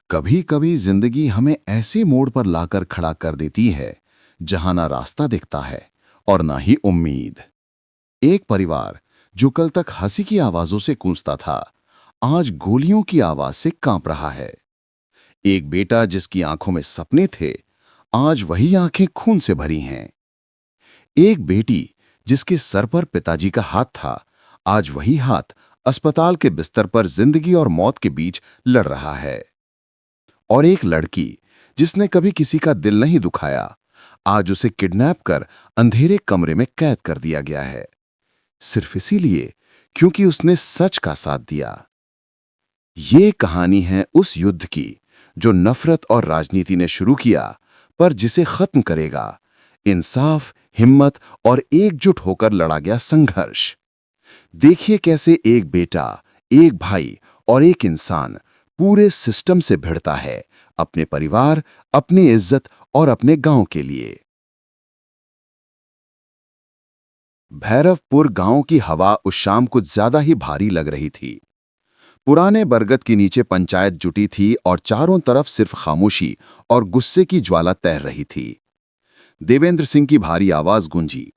कभी कभी जिंदगी हमें ऐसे मोड़ पर लाकर खड़ा कर देती है जहां ना रास्ता दिखता है और ना ही उम्मीद। एक परिवार जो कल तक हंसी की आवाजों से गूंजता था, आज गोलियों की आवाज से कांप रहा है। एक बेटा जिसकी आंखों में सपने थे, आज वही आंखें खून से भरी हैं। एक बेटी जिसके सर पर पिताजी का हाथ था, आज वही हाथ अस्पताल के बिस्तर पर जिंदगी और मौत के बीच लड़ रहा है। और एक लड़की जिसने कभी किसी का दिल नहीं दुखाया, आज उसे किडनैप कर अंधेरे कमरे में कैद कर दिया गया है, सिर्फ इसीलिए क्योंकि उसने सच का साथ दिया। ये कहानी है उस युद्ध की जो नफरत और राजनीति ने शुरू किया, पर जिसे खत्म करेगा इंसाफ, हिम्मत और एकजुट होकर लड़ा गया संघर्ष। देखिए कैसे एक बेटा, एक भाई और एक इंसान पूरे सिस्टम से भिड़ता है, अपने परिवार, अपनी इज्जत और अपने गांव के लिए। भैरवपुर गांव की हवा उस शाम कुछ ज्यादा ही भारी लग रही थी। पुराने बरगद के नीचे पंचायत जुटी थी और चारों तरफ सिर्फ खामोशी और गुस्से की ज्वाला तैर रही थी। देवेंद्र सिंह की भारी आवाज गूंजी,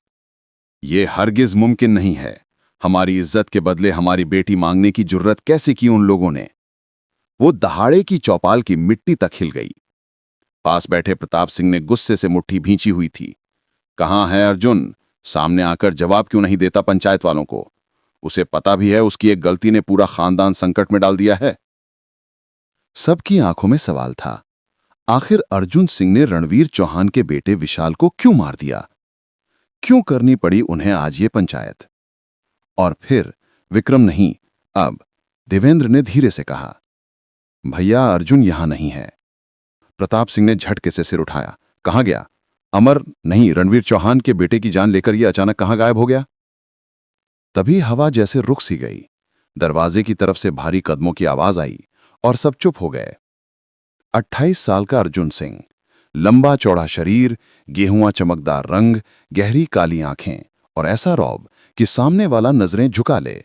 ये हरगिज मुमकिन नहीं है। हमारी इज्जत के बदले हमारी बेटी मांगने की जुर्रत कैसे की उन लोगों ने? वो दहाड़े की चौपाल की मिट्टी तक हिल गई। पास बैठे प्रताप सिंह ने गुस्से से मुट्ठी भींची हुई थी। कहाँ है अर्जुन? सामने आकर जवाब क्यों नहीं देता पंचायत वालों को? उसे पता भी है उसकी एक गलती ने पूरा खानदान संकट में डाल दिया है। सबकी आंखों में सवाल था, आखिर अर्जुन सिंह ने रणवीर चौहान के बेटे विशाल को क्यों मार दिया? क्यों करनी पड़ी उन्हें आज ये पंचायत? और फिर विक्रम नहीं, अब देवेंद्र ने धीरे से कहा, भैया अर्जुन यहां नहीं है। प्रताप सिंह ने झटके से सिर उठाया। कहां गया? अमर नहीं, रणवीर चौहान के बेटे की जान लेकर ये अचानक कहां गायब हो गया? तभी हवा जैसे रुक सी गई। दरवाजे की तरफ से भारी कदमों की आवाज आई और सब चुप हो गए। 28 साल का अर्जुन सिंह, लंबा चौड़ा शरीर, गेहुआ चमकदार रंग, गहरी काली आंखें और ऐसा रौब कि सामने वाला नजरें झुका ले।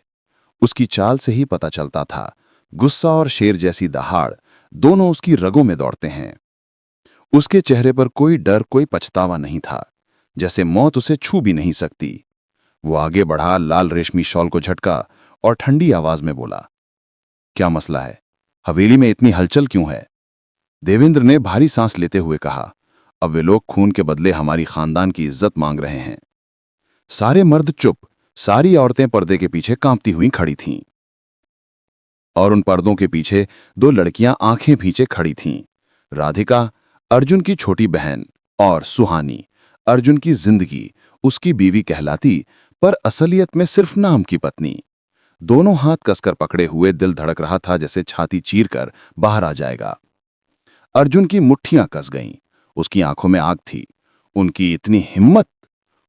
उसकी चाल से ही पता चलता था, गुस्सा और शेर जैसी दहाड़ दोनों उसकी रगों में दौड़ते हैं। उसके चेहरे पर कोई डर, कोई पछतावा नहीं था, जैसे मौत उसे छू भी नहीं सकती। वो आगे बढ़ा, लाल रेशमी शॉल को झटका और ठंडी आवाज में बोला, क्या मसला है? हवेली में इतनी हलचल क्यों है? देवेंद्र ने भारी सांस लेते हुए कहा, अब वे लोग खून के बदले हमारी खानदान की इज्जत मांग रहे हैं। सारे मर्द चुप, सारी औरतें पर्दे के पीछे कांपती हुई खड़ी थीं। और उन पर्दों के पीछे दो लड़कियां आंखें भींचे खड़ी थीं। राधिका, अर्जुन की छोटी बहन, और सुहानी, अर्जुन की जिंदगी, उसकी बीवी कहलाती, पर असलियत में सिर्फ नाम की पत्नी। दोनों हाथ कसकर पकड़े हुए, दिल धड़क रहा था जैसे छाती चीरकर बाहर आ जाएगा। अर्जुन की मुट्ठियां कस गईं, उसकी आंखों में आग थी। उनकी इतनी हिम्मत!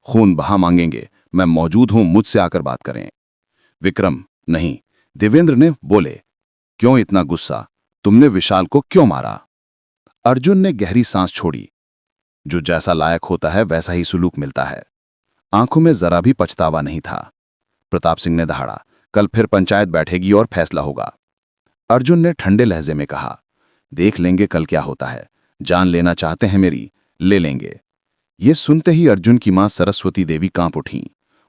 खून बहा मांगेंगे, मैं मौजूद हूं, मुझसे आकर बात करें। विक्रम नहीं, देवेंद्र ने बोले, क्यों इतना गुस्सा? तुमने विशाल को क्यों मारा? अर्जुन ने गहरी सांस छोड़ी। जो जैसा लायक होता है वैसा ही सुलूक मिलता है। आंखों में जरा भी पछतावा नहीं था। प्रताप सिंह ने दहाड़ा, कल फिर पंचायत बैठेगी और फैसला होगा। अर्जुन ने ठंडे लहजे में कहा, देख लेंगे कल क्या होता है। जान लेना चाहते हैं मेरी, ले लेंगे। ये सुनते ही अर्जुन की मां सरस्वती देवी कांप उठीं।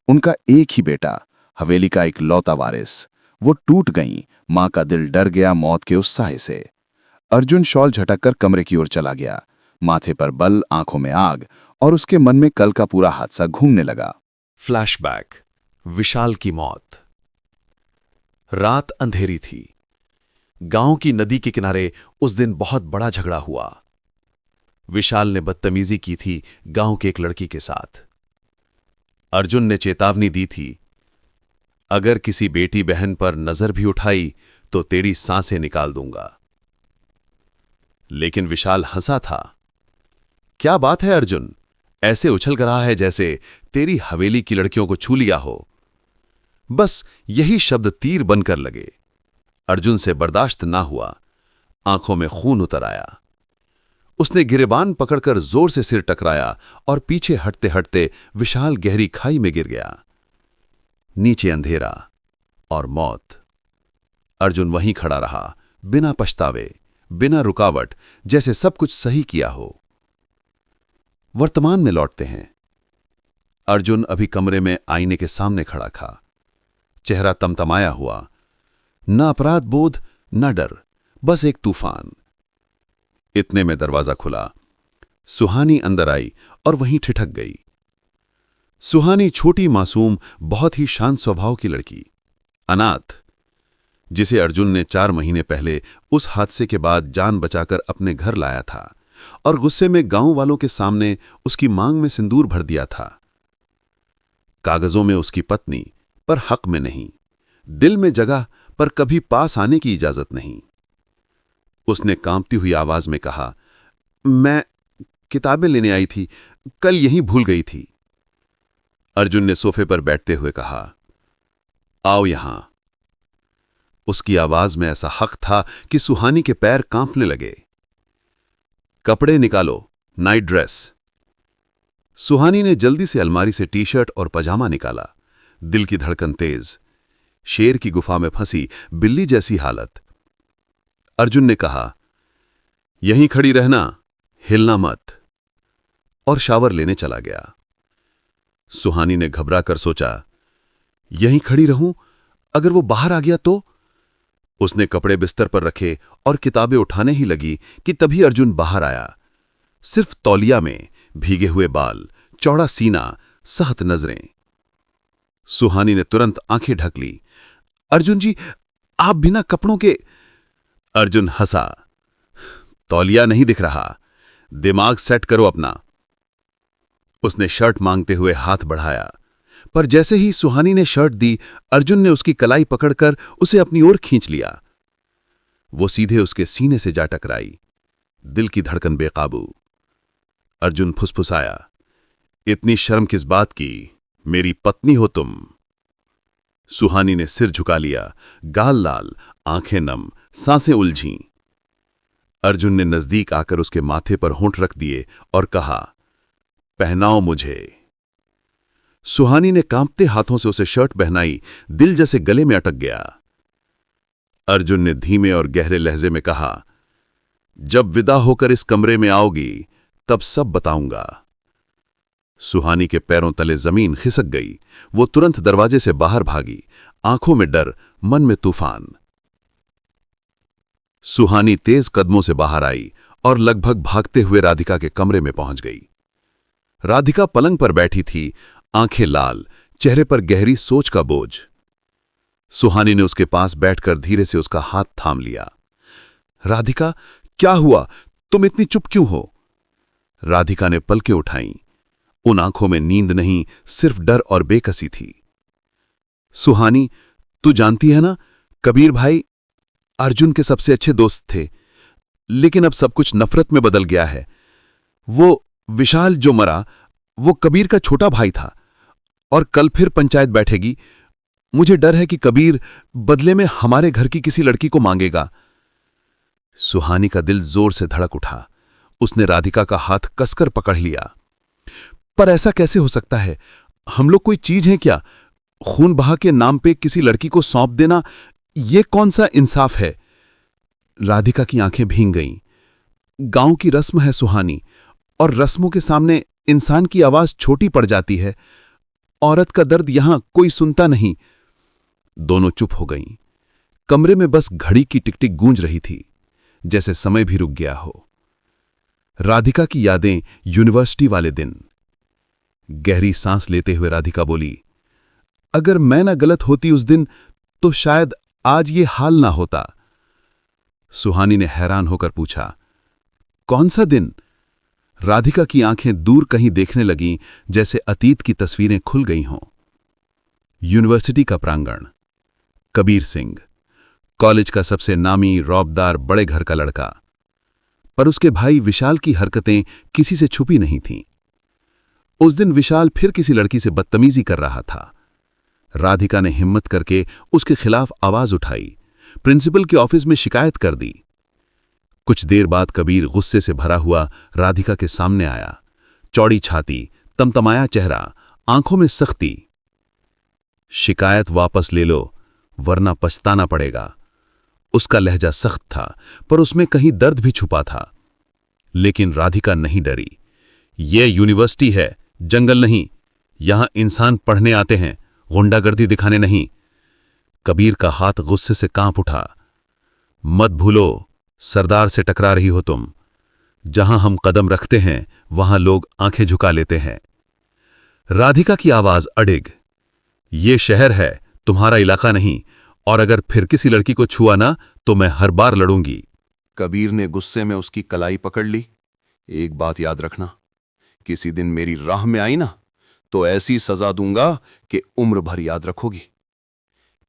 उनका एक ही बेटा, हवेली का इकलौता वारिस, वो टूट गईं। मां का दिल डर गया मौत के उस साए से। अर्जुन शॉल झटककर कमरे की ओर चला गया। माथे पर बल, आंखों में आग, और उसके मन में कल का पूरा हादसा घूमने लगा। फ्लैशबैक, विशाल की मौत। रात अंधेरी थी। गांव की नदी के किनारे उस दिन बहुत बड़ा झगड़ा हुआ। विशाल ने बदतमीजी की थी गांव के एक लड़की के साथ। अर्जुन ने चेतावनी दी थी, अगर किसी बेटी बहन पर नजर भी उठाई तो तेरी सांसें निकाल दूंगा। लेकिन विशाल हंसा था। क्या बात है अर्जुन, ऐसे उछल रहा है जैसे तेरी हवेली की लड़कियों को छू लिया हो। बस यही शब्द तीर बनकर लगे। अर्जुन से बर्दाश्त ना हुआ। आंखों में खून उतर आया। उसने गिरेबान पकड़कर जोर से सिर टकराया और पीछे हटते हटते विशाल गहरी खाई में गिर गया। नीचे अंधेरा और मौत। अर्जुन वहीं खड़ा रहा, बिना पछतावे, बिना रुकावट, जैसे सब कुछ सही किया हो। वर्तमान में लौटते हैं। अर्जुन अभी कमरे में आईने के सामने खड़ा था। चेहरा तमतमाया हुआ, न अपराध बोध न डर, बस एक तूफान। इतने में दरवाजा खुला। सुहानी अंदर आई और वहीं ठिठक गई। सुहानी छोटी मासूम, बहुत ही शांत स्वभाव की लड़की, अनाथ, जिसे अर्जुन ने 4 महीने पहले उस हादसे के बाद जान बचाकर अपने घर लाया था और गुस्से में गांव वालों के सामने उसकी मांग में सिंदूर भर दिया था। कागजों में उसकी पत्नी, पर हक में नहीं। दिल में जगह, पर कभी पास आने की इजाजत नहीं। उसने कांपती हुई आवाज में कहा, मैं किताबें लेने आई थी, कल यहीं भूल गई थी। अर्जुन ने सोफे पर बैठते हुए कहा, आओ यहां। उसकी आवाज में ऐसा हक था कि सुहानी के पैर कांपने लगे। कपड़े निकालो, नाइट ड्रेस। सुहानी ने जल्दी से अलमारी से टी-शर्ट और पजामा निकाला। दिल की धड़कन तेज, शेर की गुफा में फंसी बिल्ली जैसी हालत। अर्जुन ने कहा, यहीं खड़ी रहना, हिलना मत, और शावर लेने चला गया। सुहानी ने घबरा कर सोचा, यहीं खड़ी रहूं, अगर वो बाहर आ गया तो? उसने कपड़े बिस्तर पर रखे और किताबें उठाने ही लगी कि तभी अर्जुन बाहर आया। सिर्फ तौलिया में, भीगे हुए बाल, चौड़ा सीना, सख्त नजरें। सुहानी ने तुरंत आंखें ढक ली। अर्जुन जी, आप बिना कपड़ों के? अर्जुन हंसा। तौलिया नहीं दिख रहा, दिमाग सेट करो अपना। उसने शर्ट मांगते हुए हाथ बढ़ाया, पर जैसे ही सुहानी ने शर्ट दी, अर्जुन ने उसकी कलाई पकड़कर उसे अपनी ओर खींच लिया। वो सीधे उसके सीने से जा टकराई। दिल की धड़कन बेकाबू। अर्जुन फुसफुसाया, इतनी शर्म किस बात की? मेरी पत्नी हो तुम। सुहानी ने सिर झुका लिया, गाल लाल, आंखें नम, सांसें उलझीं। अर्जुन ने नजदीक आकर उसके माथे पर होंठ रख दिए और कहा, पहनाओ मुझे। सुहानी ने कांपते हाथों से उसे शर्ट पहनाई। दिल जैसे गले में अटक गया। अर्जुन ने धीमे और गहरे लहजे में कहा, जब विदा होकर इस कमरे में आओगी तब सब बताऊंगा। सुहानी के पैरों तले जमीन खिसक गई। वो तुरंत दरवाजे से बाहर भागी, आंखों में डर, मन में तूफान। सुहानी तेज कदमों से बाहर आई और लगभग भागते हुए राधिका के कमरे में पहुंच गई। राधिका पलंग पर बैठी थी, आंखें लाल, चेहरे पर गहरी सोच का बोझ। सुहानी ने उसके पास बैठकर धीरे से उसका हाथ थाम लिया। राधिका, क्या हुआ? तुम इतनी चुप क्यों हो? राधिका ने पलकें उठाईं। उन आंखों में नींद नहीं, सिर्फ डर और बेकसी थी। सुहानी, तू जानती है ना, कबीर भाई अर्जुन के सबसे अच्छे दोस्त थे, लेकिन अब सब कुछ नफरत में बदल गया है। वो विशाल जो मरा, वो कबीर का छोटा भाई था, और कल फिर पंचायत बैठेगी। मुझे डर है कि कबीर बदले में हमारे घर की किसी लड़की को मांगेगा। सुहानी का दिल जोर से धड़क उठा। उसने राधिका का हाथ कसकर पकड़ लिया। पर ऐसा कैसे हो सकता है? हम लोग कोई चीज हैं क्या? खून बहा के नाम पे किसी लड़की को सौंप देना, ये कौन सा इंसाफ है? राधिका की आंखें भीग गईं। गांव की रस्म है सुहानी, और रस्मों के सामने इंसान की आवाज छोटी पड़ जाती है। औरत का दर्द यहां कोई सुनता नहीं। दोनों चुप हो गईं। कमरे में बस घड़ी की टिक-टिक गूंज रही थी, जैसे समय भी रुक गया हो। राधिका की यादें, यूनिवर्सिटी वाले दिन। गहरी सांस लेते हुए राधिका बोली, अगर मैं ना गलत होती उस दिन, तो शायद आज ये हाल ना होता। सुहानी ने हैरान होकर पूछा, कौन सा दिन? राधिका की आंखें दूर कहीं देखने लगीं, जैसे अतीत की तस्वीरें खुल गई हों। यूनिवर्सिटी का प्रांगण। कबीर सिंह, कॉलेज का सबसे नामी, रौबदार, बड़े घर का लड़का। पर उसके भाई विशाल की हरकतें किसी से छुपी नहीं थीं। उस दिन विशाल फिर किसी लड़की से बदतमीजी कर रहा था। राधिका ने हिम्मत करके उसके खिलाफ आवाज उठाई, प्रिंसिपल के ऑफिस में शिकायत कर दी। कुछ देर बाद कबीर गुस्से से भरा हुआ राधिका के सामने आया। चौड़ी छाती, तमतमाया चेहरा, आंखों में सख्ती। शिकायत वापस ले लो, वरना पछताना पड़ेगा। उसका लहजा सख्त था, पर उसमें कहीं दर्द भी छुपा था। लेकिन राधिका नहीं डरी। ये यूनिवर्सिटी है, जंगल नहीं। यहां इंसान पढ़ने आते हैं, गुंडागर्दी दिखाने नहीं। कबीर का हाथ गुस्से से कांप उठा। मत भूलो, सरदार से टकरा रही हो तुम। जहां हम कदम रखते हैं वहां लोग आंखें झुका लेते हैं। राधिका की आवाज अडिग। ये शहर है, तुम्हारा इलाका नहीं, और अगर फिर किसी लड़की को छुआ ना तो मैं हर बार लड़ूंगी। कबीर ने गुस्से में उसकी कलाई पकड़ ली। एक बात याद रखना, किसी दिन मेरी राह में आई ना तो ऐसी सजा दूंगा कि उम्र भर याद रखोगी।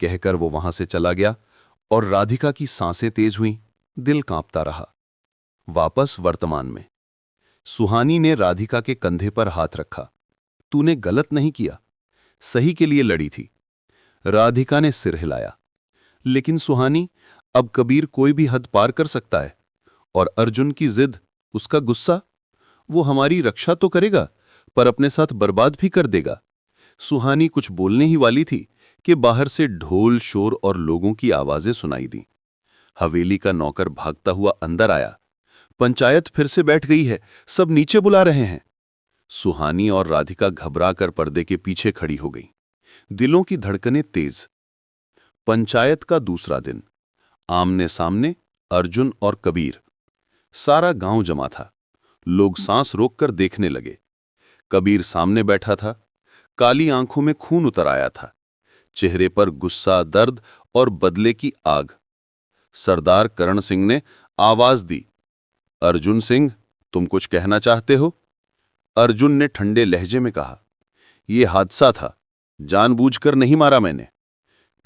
कहकर वो वहां से चला गया और राधिका की सांसें तेज हुईं, दिल कांपता रहा। वापस वर्तमान में सुहानी ने राधिका के कंधे पर हाथ रखा। तूने गलत नहीं किया, सही के लिए लड़ी थी। राधिका ने सिर हिलाया। लेकिन सुहानी, अब कबीर कोई भी हद पार कर सकता है, और अर्जुन की जिद, उसका गुस्सा, वो हमारी रक्षा तो करेगा पर अपने साथ बर्बाद भी कर देगा। सुहानी कुछ बोलने ही वाली थी कि बाहर से ढोल, शोर और लोगों की आवाजें सुनाई दी। हवेली का नौकर भागता हुआ अंदर आया। पंचायत फिर से बैठ गई है, सब नीचे बुला रहे हैं। सुहानी और राधिका घबरा कर पर्दे के पीछे खड़ी हो गई, दिलों की धड़कनें तेज। पंचायत का दूसरा दिन। आमने सामने अर्जुन और कबीर। सारा गांव जमा था। लोग सांस रोककर देखने लगे। कबीर सामने बैठा था। काली आंखों में खून उतर आया था, चेहरे पर गुस्सा, दर्द और बदले की आग। सरदार करण सिंह ने आवाज दी, अर्जुन सिंह, तुम कुछ कहना चाहते हो? अर्जुन ने ठंडे लहजे में कहा, यह हादसा था, जानबूझकर नहीं मारा मैंने।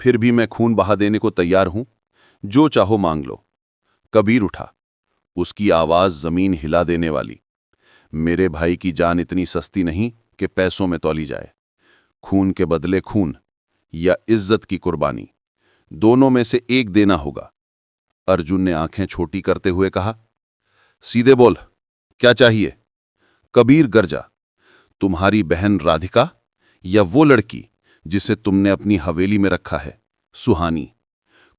फिर भी मैं खून बहा देने को तैयार हूं, जो चाहो मांग लो। कबीर उठा, उसकी आवाज जमीन हिला देने वाली। मेरे भाई की जान इतनी सस्ती नहीं कि पैसों में तौली जाए। खून के बदले खून या इज्जत की कुर्बानी, दोनों में से एक देना होगा। अर्जुन ने आंखें छोटी करते हुए कहा, सीधे बोल, क्या चाहिए? कबीर गरजा, तुम्हारी बहन राधिका या वो लड़की जिसे तुमने अपनी हवेली में रखा है, सुहानी?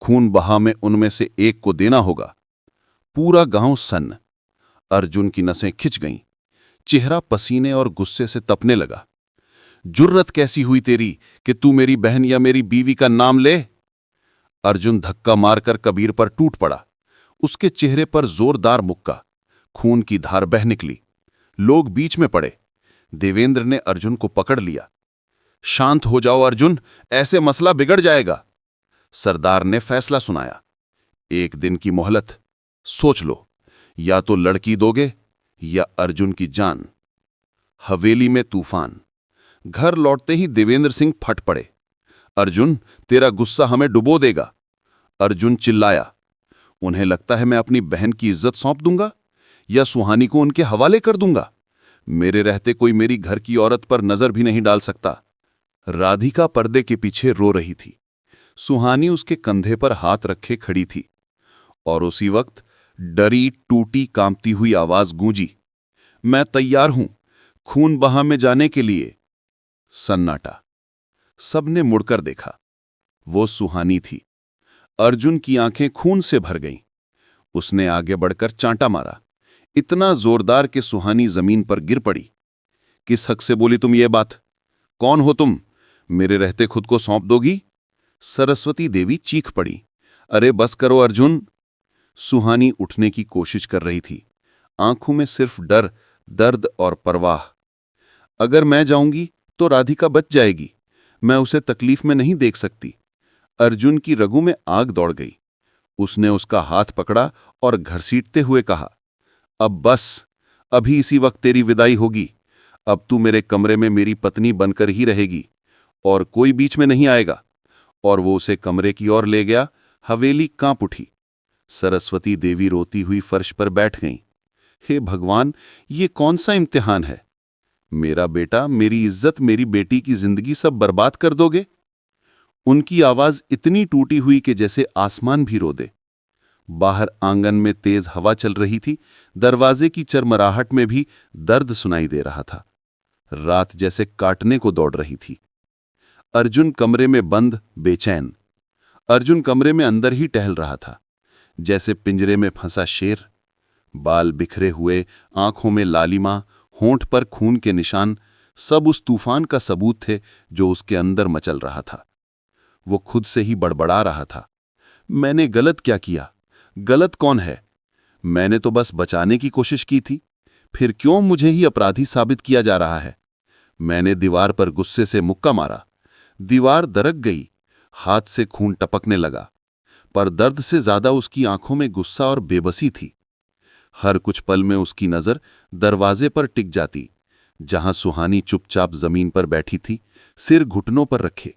खून बहा में उनमें से एक को देना होगा। पूरा गांव सन्न। अर्जुन की नसें खिंच गईं, चेहरा पसीने और गुस्से से तपने लगा। जुर्रत कैसी हुई तेरी कि तू मेरी बहन या मेरी बीवी का नाम ले? अर्जुन धक्का मारकर कबीर पर टूट पड़ा। उसके चेहरे पर जोरदार मुक्का, खून की धार बह निकली। लोग बीच में पड़े। देवेंद्र ने अर्जुन को पकड़ लिया। शांत हो जाओ अर्जुन, ऐसे मसला बिगड़ जाएगा। सरदार ने फैसला सुनाया, एक दिन की मोहलत, सोच लो, या तो लड़की दोगे या अर्जुन की जान। हवेली में तूफान। घर लौटते ही देवेंद्र सिंह फट पड़े। अर्जुन, तेरा गुस्सा हमें डुबो देगा। अर्जुन चिल्लाया, उन्हें लगता है मैं अपनी बहन की इज्जत सौंप दूंगा या सुहानी को उनके हवाले कर दूंगा? मेरे रहते कोई मेरी घर की औरत पर नजर भी नहीं डाल सकता। राधिका पर्दे के पीछे रो रही थी। सुहानी उसके कंधे पर हाथ रखे खड़ी थी। और उसी वक्त डरी, टूटी, कांपती हुई आवाज गूंजी, मैं तैयार हूं खून बहा में जाने के लिए। सन्नाटा। सबने मुड़कर देखा। वो सुहानी थी। अर्जुन की आंखें खून से भर गईं। उसने आगे बढ़कर चांटा मारा, इतना जोरदार कि सुहानी जमीन पर गिर पड़ी। किस हक से बोली तुम ये बात? कौन हो तुम? मेरे रहते खुद को सौंप दोगी? सरस्वती देवी चीख पड़ी, अरे बस करो अर्जुन। सुहानी उठने की कोशिश कर रही थी, आंखों में सिर्फ डर, दर्द और परवाह। अगर मैं जाऊंगी तो राधिका बच जाएगी, मैं उसे तकलीफ में नहीं देख सकती। अर्जुन की रगों में आग दौड़ गई। उसने उसका हाथ पकड़ा और घसीटते हुए कहा, अब बस, अभी इसी वक्त तेरी विदाई होगी। अब तू मेरे कमरे में मेरी पत्नी बनकर ही रहेगी और कोई बीच में नहीं आएगा। और वो उसे कमरे की ओर ले गया। हवेली कांप उठी। सरस्वती देवी रोती हुई फर्श पर बैठ गईं। हे भगवान, ये कौन सा इम्तिहान है? मेरा बेटा, मेरी इज्जत, मेरी बेटी की जिंदगी सब बर्बाद कर दोगे? उनकी आवाज इतनी टूटी हुई कि जैसे आसमान भी रो दे। बाहर आंगन में तेज हवा चल रही थी। दरवाजे की चरमराहट में भी दर्द सुनाई दे रहा था। रात जैसे काटने को दौड़ रही थी। अर्जुन कमरे में बंद, बेचैन। अर्जुन कमरे में अंदर ही टहल रहा था। जैसे पिंजरे में फंसा शेर। बाल बिखरे हुए, आंखों में लालिमा, होंठ पर खून के निशान, सब उस तूफान का सबूत थे जो उसके अंदर मचल रहा था। वो खुद से ही बड़बड़ा रहा था, मैंने गलत क्या किया? गलत कौन है? मैंने तो बस बचाने की कोशिश की थी, फिर क्यों मुझे ही अपराधी साबित किया जा रहा है? मैंने दीवार पर गुस्से से मुक्का मारा। दीवार दरक गई, हाथ से खून टपकने लगा, पर दर्द से ज्यादा उसकी आंखों में गुस्सा और बेबसी थी। हर कुछ पल में उसकी नजर दरवाजे पर टिक जाती, जहां सुहानी चुपचाप जमीन पर बैठी थी, सिर घुटनों पर रखे,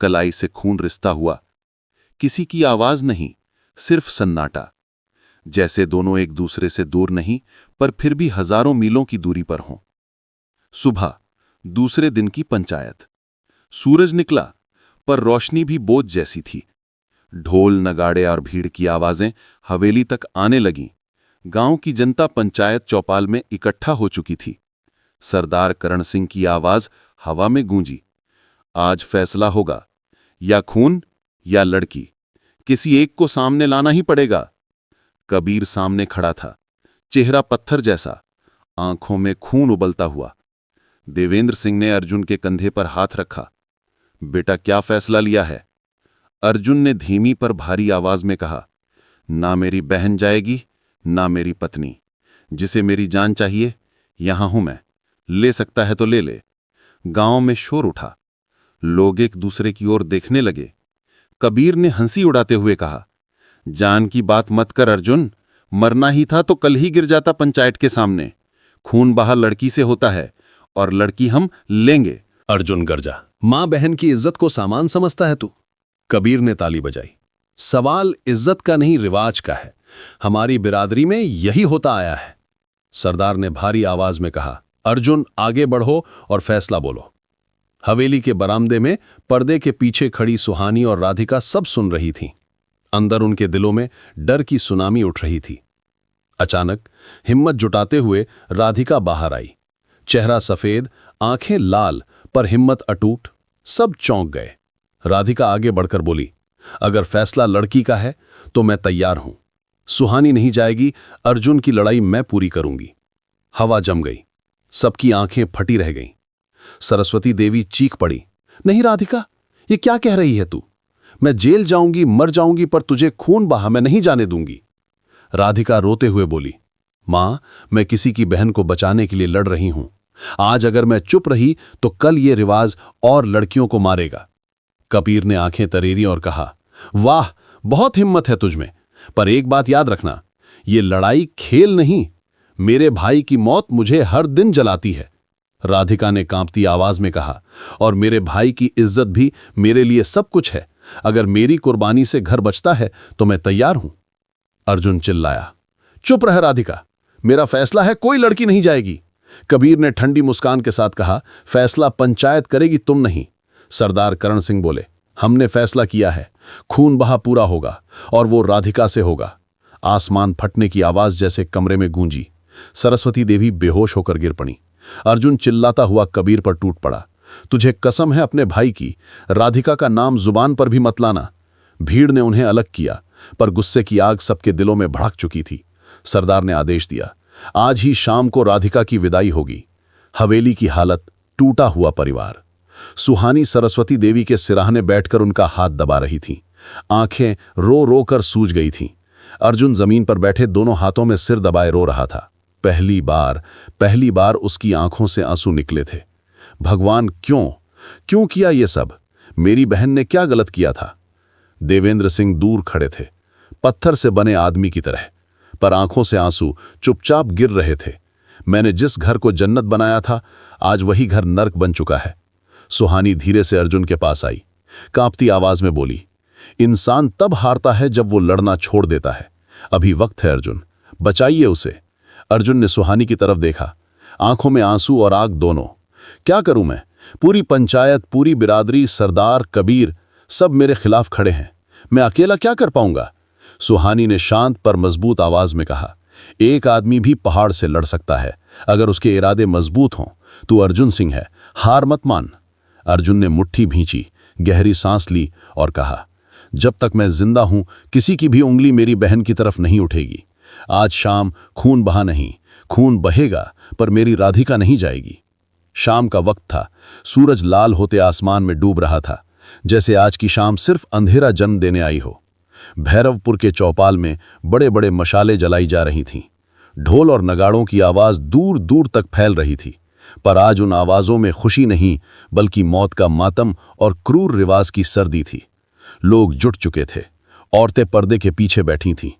कलाई से खून रिसता हुआ। किसी की आवाज नहीं, सिर्फ सन्नाटा, जैसे दोनों एक दूसरे से दूर नहीं, पर फिर भी हजारों मीलों की दूरी पर हों। सुबह, दूसरे दिन की पंचायत। सूरज निकला, पर रोशनी भी बोझ जैसी थी। ढोल, नगाड़े और भीड़ की आवाजें हवेली तक आने लगीं। गांव की जनता पंचायत चौपाल में इकट्ठा हो चुकी थी। सरदार करण सिंह की आवाज हवा में गूंजी, आज फैसला होगा, या खून या लड़की, किसी एक को सामने लाना ही पड़ेगा। कबीर सामने खड़ा था, चेहरा पत्थर जैसा, आंखों में खून उबलता हुआ। देवेंद्र सिंह ने अर्जुन के कंधे पर हाथ रखा। बेटा, क्या फैसला लिया है? अर्जुन ने धीमी पर भारी आवाज में कहा, ना मेरी बहन जाएगी, ना मेरी पत्नी। जिसे मेरी जान चाहिए, यहां हूं मैं, ले सकता है तो ले ले। गांव में शोर उठा, लोग एक दूसरे की ओर देखने लगे। कबीर ने हंसी उड़ाते हुए कहा, जान की बात मत कर अर्जुन, मरना ही था तो कल ही गिर जाता पंचायत के सामने। खून बहा लड़की से होता है, और लड़की हम लेंगे। अर्जुन गरजा, मां बहन की इज्जत को सामान समझता है तू? कबीर ने ताली बजाई। सवाल इज्जत का नहीं, रिवाज का है। हमारी बिरादरी में यही होता आया है। सरदार ने भारी आवाज में कहा, अर्जुन आगे बढ़ो और फैसला बोलो। हवेली के बरामदे में पर्दे के पीछे खड़ी सुहानी और राधिका सब सुन रही थीं। अंदर उनके दिलों में डर की सुनामी उठ रही थी। अचानक हिम्मत जुटाते हुए राधिका बाहर आई। चेहरा सफेद, आंखें लाल, पर हिम्मत अटूट। सब चौंक गए। राधिका आगे बढ़कर बोली, अगर फैसला लड़की का है तो मैं तैयार हूं। सुहानी नहीं जाएगी, अर्जुन की लड़ाई मैं पूरी करूंगी। हवा जम गई, सबकी आंखें फटी रह गईं। सरस्वती देवी चीख पड़ी, नहीं राधिका, ये क्या कह रही है तू? मैं जेल जाऊंगी, मर जाऊंगी, पर तुझे खून बहा मैं नहीं जाने दूंगी। राधिका रोते हुए बोली, मां, मैं किसी की बहन को बचाने के लिए लड़ रही हूं। आज अगर मैं चुप रही तो कल ये रिवाज और लड़कियों को मारेगा। कबीर ने आंखें तरेरी और कहा, वाह, बहुत हिम्मत है तुझमें, पर एक बात याद रखना, ये लड़ाई खेल नहीं। मेरे भाई की मौत मुझे हर दिन जलाती है। राधिका ने कांपती आवाज में कहा, और मेरे भाई की इज्जत भी मेरे लिए सब कुछ है। अगर मेरी कुर्बानी से घर बचता है तो मैं तैयार हूं। अर्जुन चिल्लाया, चुप रह राधिका, मेरा फैसला है, कोई लड़की नहीं जाएगी। कबीर ने ठंडी मुस्कान के साथ कहा, फैसला पंचायत करेगी, तुम नहीं। सरदार करण सिंह बोले, हमने फैसला किया है, खून बहा पूरा होगा, और वो राधिका से होगा। आसमान फटने की आवाज जैसे कमरे में गूंजी। सरस्वती देवी बेहोश होकर गिर पड़ी। अर्जुन चिल्लाता हुआ कबीर पर टूट पड़ा, तुझे कसम है अपने भाई की, राधिका का नाम जुबान पर भी मत लाना। भीड़ ने उन्हें अलग किया, पर गुस्से की आग सबके दिलों में भड़क चुकी थी। सरदार ने आदेश दिया, आज ही शाम को राधिका की विदाई होगी। हवेली की हालत, टूटा हुआ परिवार। सुहानी सरस्वती देवी के सिराहने बैठकर उनका हाथ दबा रही थी। आंखें रो रो कर सूज गई थीं। अर्जुन जमीन पर बैठे दोनों हाथों में सिर दबाए रो रहा था। पहली बार उसकी आंखों से आंसू निकले थे। भगवान, क्यों किया ये सब? मेरी बहन ने क्या गलत किया था? देवेंद्र सिंह दूर खड़े थे, पत्थर से बने आदमी की तरह, पर आंखों से आंसू चुपचाप गिर रहे थे। मैंने जिस घर को जन्नत बनाया था, आज वही घर नर्क बन चुका है। सुहानी धीरे से अर्जुन के पास आई, कांपती आवाज में बोली, इंसान तब हारता है जब वो लड़ना छोड़ देता है। अभी वक्त है अर्जुन, बचाइए उसे। अर्जुन ने सुहानी की तरफ देखा, आंखों में आंसू और आग दोनों। क्या करूं मैं? पूरी पंचायत, पूरी बिरादरी, सरदार, कबीर, सब मेरे खिलाफ खड़े हैं। मैं अकेला क्या कर पाऊंगा? सुहानी ने शांत पर मजबूत आवाज में कहा, एक आदमी भी पहाड़ से लड़ सकता है, अगर उसके इरादे मजबूत हों। तू अर्जुन सिंह है, हार मत मान। अर्जुन ने मुट्ठी भींची, गहरी सांस ली और कहा, जब तक मैं जिंदा हूं किसी की भी उंगली मेरी बहन की तरफ नहीं उठेगी। आज शाम खून बहा नहीं, खून बहेगा पर मेरी राधिका नहीं जाएगी। शाम का वक्त था, सूरज लाल होते आसमान में डूब रहा था, जैसे आज की शाम सिर्फ अंधेरा जन्म देने आई हो। भैरवपुर के चौपाल में बड़े बड़े मशालें जलाई जा रही थीं। ढोल और नगाड़ों की आवाज दूर दूर तक फैल रही थी, पर आज उन आवाजों में खुशी नहीं बल्कि मौत का मातम और क्रूर रिवाज की सर्दी थी। लोग जुट चुके थे। औरतें पर्दे के पीछे बैठी थीं।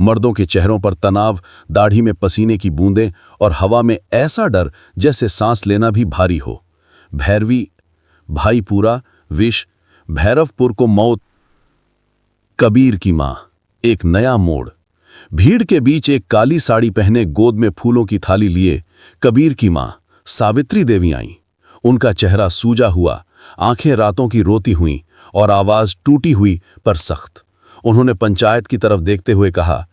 मर्दों के चेहरों पर तनाव, दाढ़ी में पसीने की बूंदें और हवा में ऐसा डर जैसे सांस लेना भी भारी हो। भैरवी, भाई पूरा, विष, भैरवपुर को मौत। कबीर की मां, एक नया मोड़। भीड़ के बीच एक काली साड़ी पहने गोद में फूलों की थाली लिए कबीर की मां सावित्री देवी आईं। उनका चेहरा सूजा हुआ, आंखें रातों की रोती हुईं और आवाज टूटी हुई पर सख्त। उन्होंने पंचायत की तरफ देखते हुए कहा,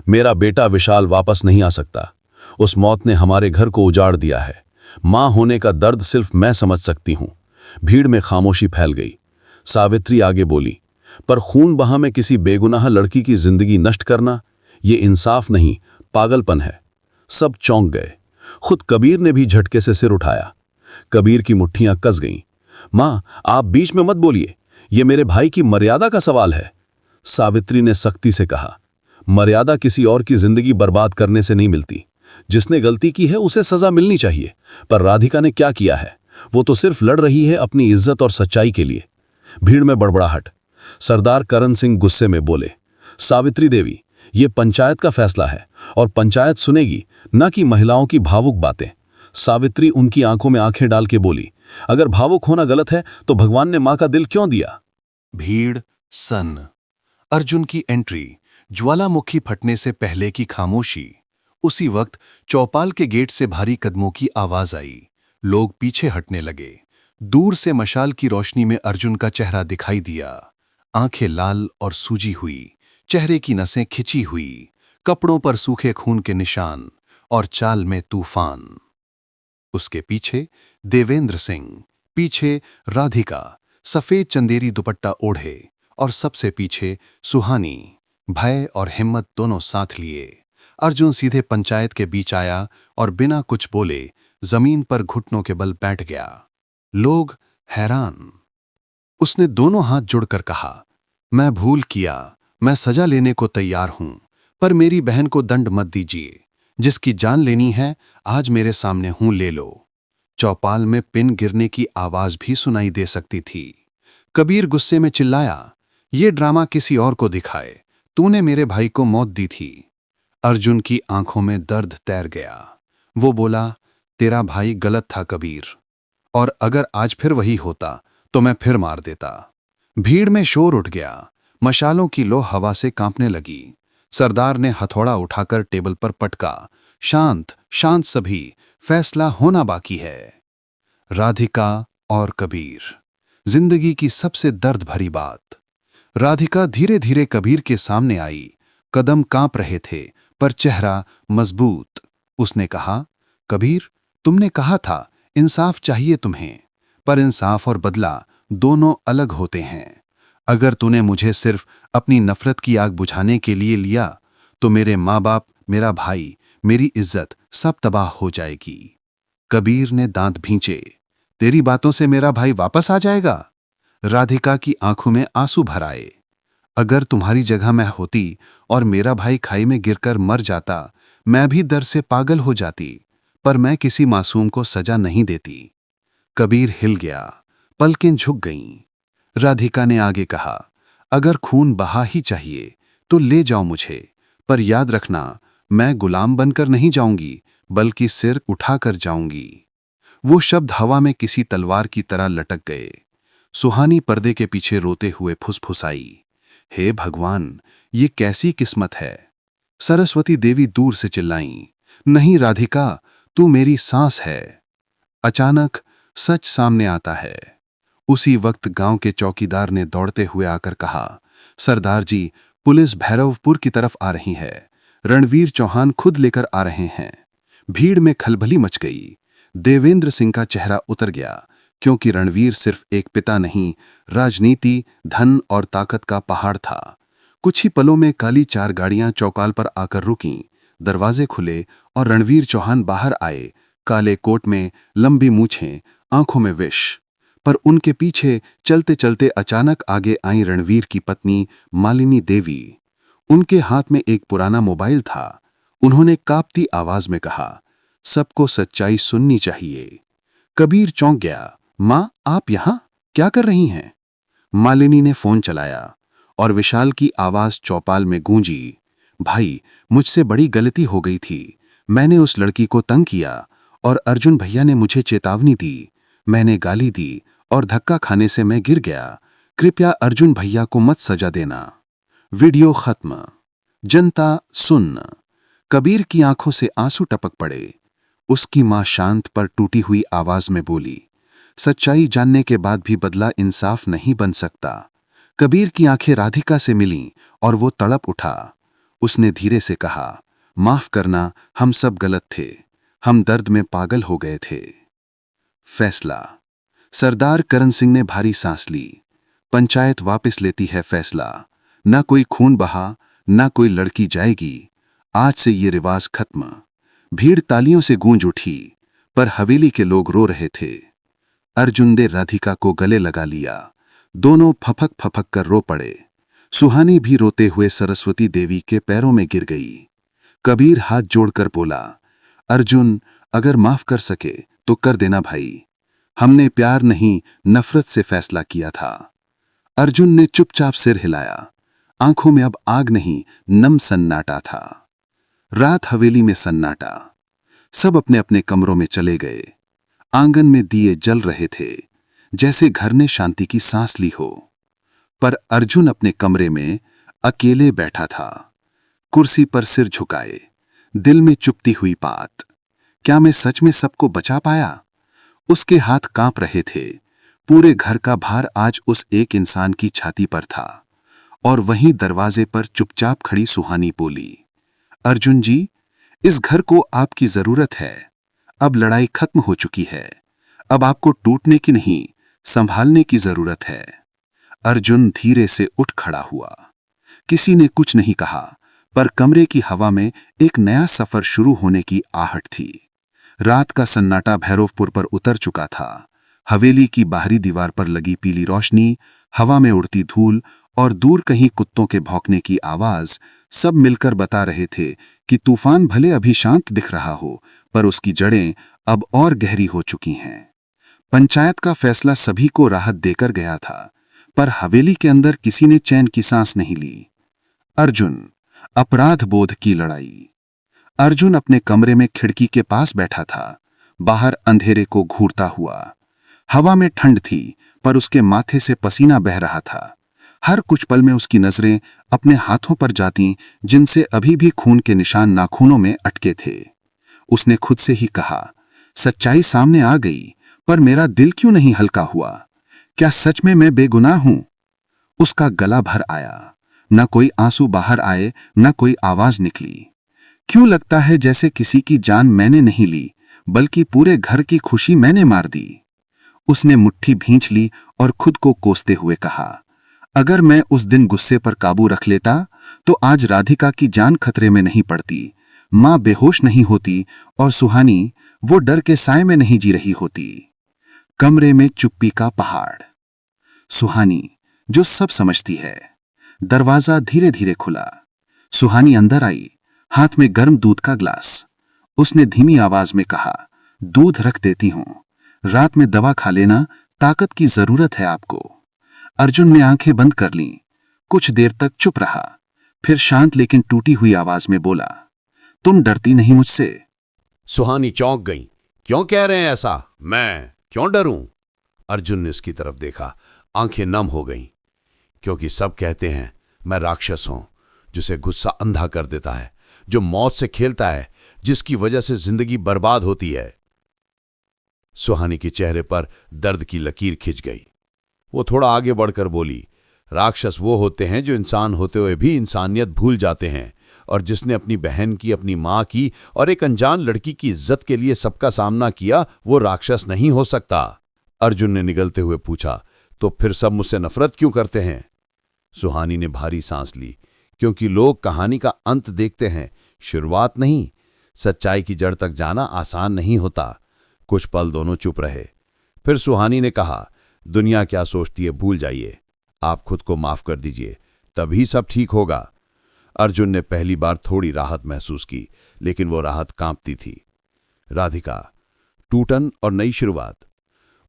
मेरा बेटा विशाल वापस नहीं आ सकता। उस मौत ने हमारे घर को उजाड़ दिया है। मां होने का दर्द सिर्फ मैं समझ सकती हूं। भीड़ में खामोशी फैल गई। सावित्री आगे बोली, पर खून बहा में किसी बेगुनाह लड़की की जिंदगी नष्ट करना, ये इंसाफ नहीं, पागलपन है। सब चौंक गए। खुद कबीर ने भी झटके से सिर उठाया। कबीर की मुट्ठियां कस गईं। मां, आप बीच में मत बोलिए, ये मेरे भाई की मर्यादा का सवाल है। सावित्री ने सख्ती से कहा, मर्यादा किसी और की जिंदगी बर्बाद करने से नहीं मिलती। जिसने गलती की है उसे सजा मिलनी चाहिए। पर राधिका ने क्या किया है? वो तो सिर्फ लड़ रही है अपनी इज्जत और सच्चाई के लिए। भीड़ में बड़बड़ाहट। सरदार करण सिंह गुस्से में बोले, सावित्री देवी, ये पंचायत का फैसला है और पंचायत सुनेगी, न कि महिलाओं की भावुक बातें। सावित्री उनकी आंखों में आंखें डाल के बोली, अगर भावुक होना गलत है तो भगवान ने मां का दिल क्यों दिया? भीड़ सन्न। अर्जुन की एंट्री, ज्वालामुखी फटने से पहले की खामोशी। उसी वक्त चौपाल के गेट से भारी कदमों की आवाज आई। लोग पीछे हटने लगे। दूर से मशाल की रोशनी में अर्जुन का चेहरा दिखाई दिया। आंखें लाल और सूजी हुई, चेहरे की नसें खिंची हुई, कपड़ों पर सूखे खून के निशान और चाल में तूफान। उसके पीछे देवेंद्र सिंह, पीछे राधिका, सफेद चंदेरी दुपट्टा ओढ़े, और सबसे पीछे सुहानी, भय और हिम्मत दोनों साथ लिए। अर्जुन सीधे पंचायत के बीच आया और बिना कुछ बोले जमीन पर घुटनों के बल बैठ गया। लोग हैरान। उसने दोनों हाथ जोड़कर कहा, मैं भूल किया, मैं सजा लेने को तैयार हूं, पर मेरी बहन को दंड मत दीजिए। जिसकी जान लेनी है आज मेरे सामने हूं, ले लो। चौपाल में पिन गिरने की आवाज भी सुनाई दे सकती थी। कबीर गुस्से में चिल्लाया, ये ड्रामा किसी और को दिखाए, तूने मेरे भाई को मौत दी थी। अर्जुन की आंखों में दर्द तैर गया। वो बोला, तेरा भाई गलत था कबीर, और अगर आज फिर वही होता तो मैं फिर मार देता। भीड़ में शोर उठ गया। मशालों की लो हवा से कांपने लगी। सरदार ने हथौड़ा उठाकर टेबल पर पटका, शांत शांत सभी, फैसला होना बाकी है। राधिका और कबीर, जिंदगी की सबसे दर्द भरी बात। राधिका धीरे धीरे कबीर के सामने आई। कदम कांप रहे थे पर चेहरा मजबूत। उसने कहा, कबीर, तुमने कहा था इंसाफ चाहिए तुम्हें, पर इंसाफ और बदला दोनों अलग होते हैं। अगर तूने मुझे सिर्फ अपनी नफरत की आग बुझाने के लिए लिया तो मेरे माँ बाप, मेरा भाई, मेरी इज्जत सब तबाह हो जाएगी। कबीर ने दांत भींचे, तेरी बातों से मेरा भाई वापस आ जाएगा? राधिका की आंखों में आंसू भर आए। अगर तुम्हारी जगह मैं होती और मेरा भाई खाई में गिरकर मर जाता, मैं भी डर से पागल हो जाती, पर मैं किसी मासूम को सजा नहीं देती। कबीर हिल गया, पलकें झुक गईं। राधिका ने आगे कहा, अगर खून बहा ही चाहिए तो ले जाओ मुझे, पर याद रखना, मैं गुलाम बनकर नहीं जाऊंगी, बल्कि सिर उठाकर जाऊंगी। वो शब्द हवा में किसी तलवार की तरह लटक गए। सुहानी पर्दे के पीछे रोते हुए फुसफुसाई, हे भगवान, ये कैसी किस्मत है। सरस्वती देवी दूर से चिल्लाईं, नहीं राधिका, तू मेरी सांस है। अचानक सच सामने आता है। उसी वक्त गांव के चौकीदार ने दौड़ते हुए आकर कहा, सरदार जी, पुलिस भैरवपुर की तरफ आ रही है। रणवीर चौहान खुद लेकर आ रहे हैं। भीड़ में खलबली मच गई। देवेंद्र सिंह का चेहरा उतर गया। क्योंकि रणवीर सिर्फ एक पिता नहीं, राजनीति, धन और ताकत का पहाड़ था। कुछ ही पलों में काली 4 गाड़ियां चौपाल पर आकर रुकीं। दरवाजे खुले और रणवीर चौहान बाहर आए, काले कोट में, लंबी मूछें, आंखों में विष। पर उनके पीछे चलते चलते अचानक आगे आई रणवीर की पत्नी मालिनी देवी। उनके हाथ में एक पुराना मोबाइल था। उन्होंने कांपती आवाज में कहा, सबको सच्चाई सुननी चाहिए। कबीर चौंक गया। मां, आप यहां क्या कर रही हैं? मालिनी ने फोन चलाया और विशाल की आवाज चौपाल में गूंजी। भाई, मुझसे बड़ी गलती हो गई थी। मैंने उस लड़की को तंग किया और अर्जुन भैया ने मुझे चेतावनी दी। मैंने गाली दी और धक्का खाने से मैं गिर गया। कृपया अर्जुन भैया को मत सजा देना। वीडियो खत्म। जनता सुन। कबीर की आंखों से आंसू टपक पड़े। उसकी मां शांत पर टूटी हुई आवाज में बोली, सच्चाई जानने के बाद भी बदला इंसाफ नहीं बन सकता। कबीर की आंखें राधिका से मिलीं और वो तड़प उठा। उसने धीरे से कहा, माफ करना, हम सब गलत थे। हम दर्द में पागल हो गए थे। फैसला। सरदार करण सिंह ने भारी सांस ली। पंचायत वापस लेती है फैसला। ना कोई खून बहा, ना कोई लड़की जाएगी। आज से ये रिवाज खत्म। भीड़ तालियों से गूंज उठी, पर हवेली के लोग रो रहे थे। अर्जुन ने राधिका को गले लगा लिया। दोनों फपक फपक कर रो पड़े। सुहानी भी रोते हुए सरस्वती देवी के पैरों में गिर गई। कबीर हाथ जोड़कर बोला, अर्जुन, अगर माफ कर सके तो कर देना भाई। हमने प्यार नहीं, नफरत से फैसला किया था। अर्जुन ने चुपचाप सिर हिलाया। आंखों में अब आग नहीं, नम सन्नाटा था। रात हवेली में सन्नाटा। सब अपने अपने कमरों में चले गए। आंगन में दिए जल रहे थे, जैसे घर ने शांति की सांस ली हो। पर अर्जुन अपने कमरे में अकेले बैठा था, कुर्सी पर सिर झुकाए, दिल में चुपती हुई बात। क्या मैं सच में सबको बचा पाया? उसके हाथ कांप रहे थे। पूरे घर का भार आज उस एक इंसान की छाती पर था। और वहीं दरवाजे पर चुपचाप खड़ी सुहानी बोली, अर्जुन जी, इस घर को आपकी जरूरत है। अब लड़ाई खत्म हो चुकी है। अब आपको टूटने की नहीं, संभालने की जरूरत है। अर्जुन धीरे से उठ खड़ा हुआ। किसी ने कुछ नहीं कहा, पर कमरे की हवा में एक नया सफर शुरू होने की आहट थी। रात का सन्नाटा भैरवपुर पर उतर चुका था। हवेली की बाहरी दीवार पर लगी पीली रोशनी, हवा में उड़ती धूल और दूर कहीं कुत्तों के भौंकने की आवाज सब मिलकर बता रहे थे कि तूफान भले अभी शांत दिख रहा हो, पर उसकी जड़ें अब और गहरी हो चुकी हैं। पंचायत का फैसला सभी को राहत देकर गया था, पर हवेली के अंदर किसी ने चैन की सांस नहीं ली। अर्जुन, अपराध बोध की लड़ाई। अर्जुन अपने कमरे में खिड़की के पास बैठा था, बाहर अंधेरे को घूरता हुआ। हवा में ठंड थी, पर उसके माथे से पसीना बह रहा था। हर कुछ पल में उसकी नजरें अपने हाथों पर जाती, जिनसे अभी भी खून के निशान नाखूनों में अटके थे। उसने खुद से ही कहा, सच्चाई सामने आ गई, पर मेरा दिल क्यों नहीं हल्का हुआ? क्या सच में मैं बेगुनाह हूं? उसका गला भर आया। न कोई आंसू बाहर आए, न कोई आवाज निकली। क्यों लगता है जैसे किसी की जान मैंने नहीं ली, बल्कि पूरे घर की खुशी मैंने मार दी। उसने मुट्ठी भींच ली और खुद को कोसते हुए कहा, अगर मैं उस दिन गुस्से पर काबू रख लेता तो आज राधिका की जान खतरे में नहीं पड़ती, मां बेहोश नहीं होती और सुहानी वो डर के साए में नहीं जी रही होती। कमरे में चुप्पी का पहाड़। सुहानी, जो सब समझती है। दरवाजा धीरे धीरे खुला। सुहानी अंदर आई, हाथ में गर्म दूध का ग्लास। उसने धीमी आवाज में कहा, दूध रख देती हूं, रात में दवा खा लेना, ताकत की जरूरत है आपको। अर्जुन ने आंखें बंद कर लीं। कुछ देर तक चुप रहा, फिर शांत लेकिन टूटी हुई आवाज में बोला, तुम डरती नहीं मुझसे? सुहानी चौंक गई। क्यों कह रहे हैं ऐसा? मैं क्यों डरूं? अर्जुन ने उसकी तरफ देखा, आंखें नम हो गईं। क्योंकि सब कहते हैं मैं राक्षस हूं, जिसे गुस्सा अंधा कर देता है, जो मौत से खेलता है, जिसकी वजह से जिंदगी बर्बाद होती है। सुहानी के चेहरे पर दर्द की लकीर खिंच गई। वो थोड़ा आगे बढ़कर बोली, राक्षस वो होते हैं जो इंसान होते हुए भी इंसानियत भूल जाते हैं, और जिसने अपनी बहन की, अपनी मां की और एक अनजान लड़की की इज्जत के लिए सबका सामना किया, वो राक्षस नहीं हो सकता। अर्जुन ने निगलते हुए पूछा, तो फिर सब मुझसे नफरत क्यों करते हैं? सुहानी ने भारी सांस ली, क्योंकि लोग कहानी का अंत देखते हैं, शुरुआत नहीं। सच्चाई की जड़ तक जाना आसान नहीं होता। कुछ पल दोनों चुप रहे। फिर सुहानी ने कहा, दुनिया क्या सोचती है भूल जाइए, आप खुद को माफ कर दीजिए, तभी सब ठीक होगा। अर्जुन ने पहली बार थोड़ी राहत महसूस की, लेकिन वो राहत कांपती थी। राधिका, टूटन और नई शुरुआत।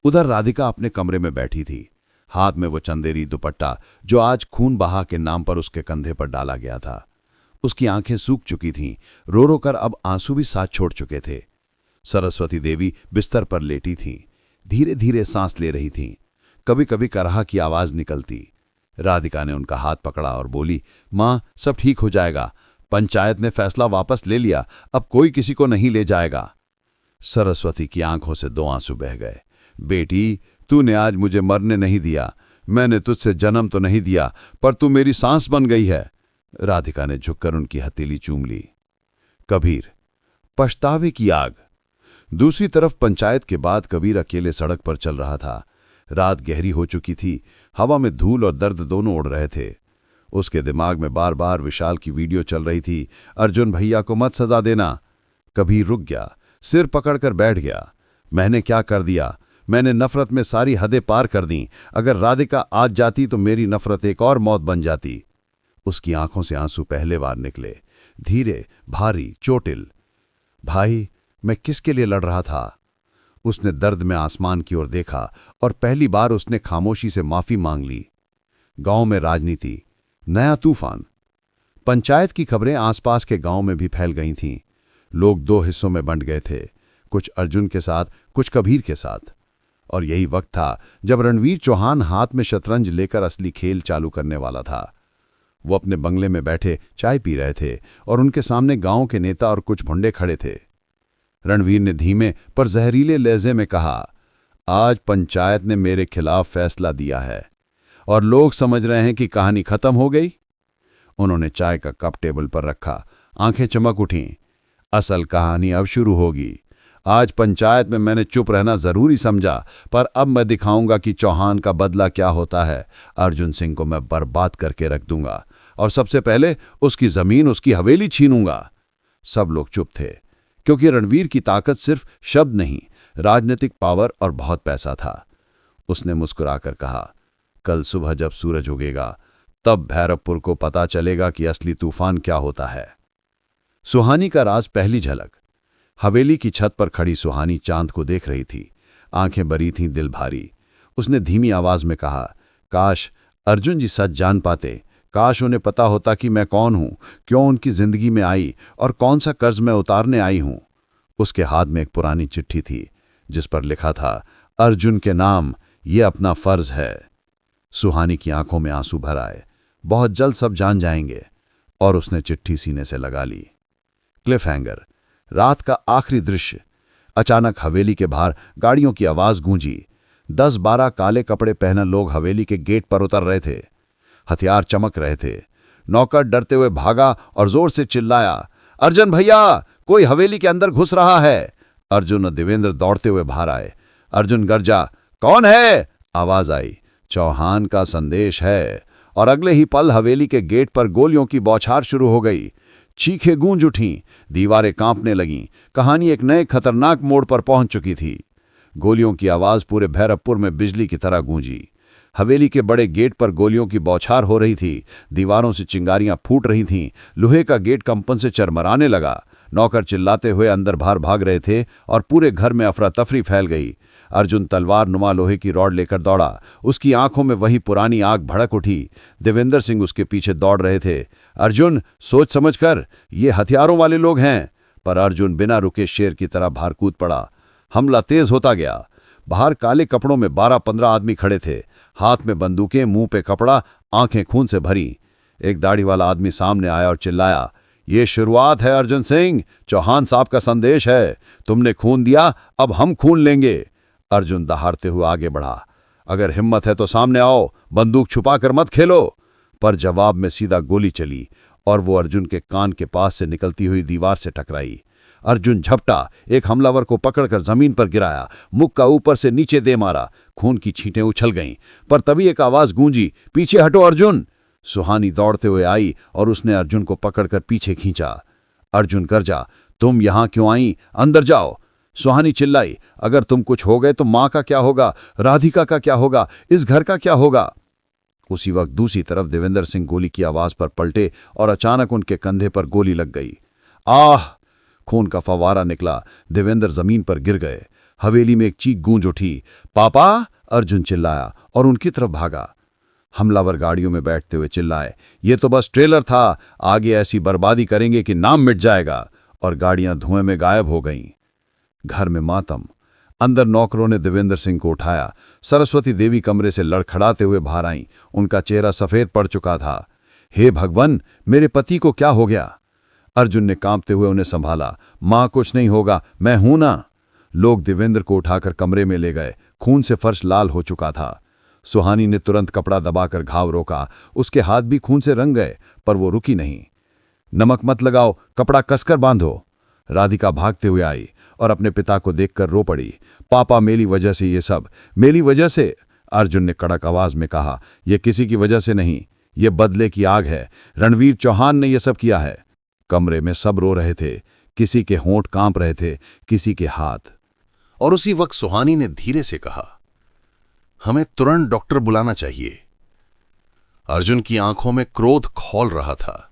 उधर राधिका अपने कमरे में बैठी थी, हाथ में वो चंदेरी दुपट्टा जो आज खून बहा के नाम पर उसके कंधे पर डाला गया था। उसकी आंखें सूख चुकी थीं, रो रो कर अब आंसू भी साथ छोड़ चुके थे। सरस्वती देवी बिस्तर पर लेटी थीं, धीरे धीरे सांस ले रही थीं। कभी कभी कराह की आवाज निकलती। राधिका ने उनका हाथ पकड़ा और बोली, माँ, सब ठीक हो जाएगा, पंचायत ने फैसला वापस ले लिया, अब कोई किसी को नहीं ले जाएगा। सरस्वती की आंखों से 2 आंसू बह गए। बेटी, तूने आज मुझे मरने नहीं दिया, मैंने तुझसे जन्म तो नहीं दिया, पर तू मेरी सांस बन गई है। राधिका ने झुककर उनकी हथेली चूम ली। कबीर, पछतावे की आग। दूसरी तरफ पंचायत के बाद कबीर अकेले सड़क पर चल रहा था। रात गहरी हो चुकी थी, हवा में धूल और दर्द दोनों उड़ रहे थे। उसके दिमाग में बार बार विशाल की वीडियो चल रही थी, अर्जुन भैया को मत सजा देना। कबीर रुक गया, सिर पकड़कर बैठ गया। मैंने क्या कर दिया? मैंने नफरत में सारी हदें पार कर दी। अगर राधिका आज जाती तो मेरी नफरत एक और मौत बन जाती। उसकी आंखों से आंसू पहले बार निकले, धीरे, भारी, चोटिल। भाई, मैं किसके लिए लड़ रहा था? उसने दर्द में आसमान की ओर देखा और पहली बार उसने खामोशी से माफी मांग ली। गांव में राजनीति, नया तूफान। पंचायत की खबरें आसपास के गांव में भी फैल गई थीं। लोग 2 हिस्सों में बंट गए थे, कुछ अर्जुन के साथ, कुछ कबीर के साथ। और यही वक्त था जब रणवीर चौहान हाथ में शतरंज लेकर असली खेल चालू करने वाला था। वो अपने बंगले में बैठे चाय पी रहे थे और उनके सामने गांव के नेता और कुछ भुंडे खड़े थे। रणवीर ने धीमे पर जहरीले लहजे में कहा, आज पंचायत ने मेरे खिलाफ फैसला दिया है और लोग समझ रहे हैं कि कहानी खत्म हो गई। उन्होंने चाय का कप टेबल पर रखा, आंखें चमक उठीं। असल कहानी अब शुरू होगी। आज पंचायत में मैंने चुप रहना जरूरी समझा, पर अब मैं दिखाऊंगा कि चौहान का बदला क्या होता है। अर्जुन सिंह को मैं बर्बाद करके रख दूंगा और सबसे पहले उसकी जमीन, उसकी हवेली छीनूंगा। सब लोग चुप थे, क्योंकि रणवीर की ताकत सिर्फ शब्द नहीं, राजनीतिक पावर और बहुत पैसा था। उसने मुस्कुराकर कहा, कल सुबह जब सूरज उगेगा तब भैरवपुर को पता चलेगा कि असली तूफान क्या होता है। सुहानी का राज पहली झलक। हवेली की छत पर खड़ी सुहानी चांद को देख रही थी, आंखें भरी थीं, दिल भारी। उसने धीमी आवाज में कहा, काश अर्जुन जी सच जान पाते, काश उन्हें पता होता कि मैं कौन हूं, क्यों उनकी जिंदगी में आई और कौन सा कर्ज मैं उतारने आई हूं। उसके हाथ में एक पुरानी चिट्ठी थी जिस पर लिखा था, अर्जुन के नाम, ये अपना फर्ज है। सुहानी की आंखों में आंसू भर आए। बहुत जल्द सब जान जाएंगे। और उसने चिट्ठी सीने से लगा ली। Cliff hanger. रात का आखिरी दृश्य। अचानक हवेली के बाहर गाड़ियों की आवाज गूंजी। 10-12 काले कपड़े पहने लोग हवेली के गेट पर उतर रहे थे। हथियार चमक रहे थे। नौकर डरते हुए भागा और जोर से चिल्लाया, अर्जुन भैया, कोई हवेली के अंदर घुस रहा है। अर्जुन और देवेंद्र दौड़ते हुए बाहर आए। अर्जुन गर्जा, कौन है? आवाज आई, चौहान का संदेश है। और अगले ही पल हवेली के गेट पर गोलियों की बौछार शुरू हो गई। चीखें गूंज उठीं, दीवारें कांपने लगीं। कहानी एक नए खतरनाक मोड़ पर पहुंच चुकी थी। गोलियों की आवाज पूरे भैरवपुर में बिजली की तरह गूंजी। हवेली के बड़े गेट पर गोलियों की बौछार हो रही थी। दीवारों से चिंगारियां फूट रही थीं। लोहे का गेट कंपन से चरमराने लगा। नौकर चिल्लाते हुए अंदर बाहर भाग रहे थे और पूरे घर में अफरा तफरी फैल गई। अर्जुन तलवार नुमा लोहे की रॉड लेकर दौड़ा। उसकी आंखों में वही पुरानी आग भड़क उठी। देवेंद्र सिंह उसके पीछे दौड़ रहे थे। अर्जुन, सोच समझ कर, ये हथियारों वाले लोग हैं। पर अर्जुन बिना रुके शेर की तरह बाहर कूद पड़ा। हमला तेज होता गया। बाहर काले कपड़ों में 12-15 आदमी खड़े थे, हाथ में बंदूकें, मुंह पे कपड़ा, आंखें खून से भरी। एक दाढ़ी वाला आदमी सामने आया और चिल्लाया, ये शुरुआत है अर्जुन सिंह, चौहान साहब का संदेश है। तुमने खून दिया, अब हम खून लेंगे। अर्जुन दहाड़ते हुए आगे बढ़ा। अगर हिम्मत है तो सामने आओ, बंदूक छुपाकर मत खेलो। पर जवाब में सीधा गोली चली और वो अर्जुन के कान के पास से निकलती हुई दीवार से टकराई। अर्जुन झपटा, एक हमलावर को पकड़कर जमीन पर गिराया, मुक्का ऊपर से नीचे दे मारा। खून की छींटें उछल गईं, पर तभी एक आवाज गूंजी, पीछे हटो अर्जुन। सुहानी दौड़ते हुए आई और उसने अर्जुन को पकड़कर पीछे खींचा। अर्जुन गरजा, तुम यहां क्यों आई? अंदर जाओ। सुहानी चिल्लाई, अगर तुम कुछ हो गए तो मां का क्या होगा, राधिका का क्या होगा, इस घर का क्या होगा? उसी वक्त दूसरी तरफ देवेंद्र सिंह गोली की आवाज पर पलटे और अचानक उनके कंधे पर गोली लग गई। आह! खून का फवारा निकला। देवेंद्र जमीन पर गिर गए। हवेली में एक चीख गूंज उठी। पापा! अर्जुन चिल्लाया और उनकी तरफ भागा। हमलावर गाड़ियों में बैठते हुए चिल्लाए, ये तो बस ट्रेलर था, आगे ऐसी बर्बादी करेंगे कि नाम मिट जाएगा। और गाड़ियां धुएं में गायब हो गईं। घर में मातम। अंदर नौकरों ने देवेंद्र सिंह को उठाया। सरस्वती देवी कमरे से लड़खड़ाते हुए बाहर आईं। उनका चेहरा सफेद पड़ चुका था। हे भगवान, मेरे पति को क्या हो गया? अर्जुन ने कांपते हुए उन्हें संभाला। मां, कुछ नहीं होगा, मैं हूं ना। लोग देवेंद्र को उठाकर कमरे में ले गए। खून से फर्श लाल हो चुका था। सुहानी ने तुरंत कपड़ा दबाकर घाव रोका। उसके हाथ भी खून से रंग गए, पर वो रुकी नहीं। नमक मत लगाओ, कपड़ा कसकर बांधो। राधिका भागते हुए आई और अपने पिता को देखकर रो पड़ी। पापा, मेरी वजह से ये सब, मेरी वजह से। अर्जुन ने कड़क आवाज में कहा, यह किसी की वजह से नहीं, ये बदले की आग है। रणवीर चौहान ने यह सब किया है। कमरे में सब रो रहे थे। किसी के होंठ कांप रहे थे, किसी के हाथ। और उसी वक्त सुहानी ने धीरे से कहा, हमें तुरंत डॉक्टर बुलाना चाहिए। अर्जुन की आंखों में क्रोध खौल रहा था।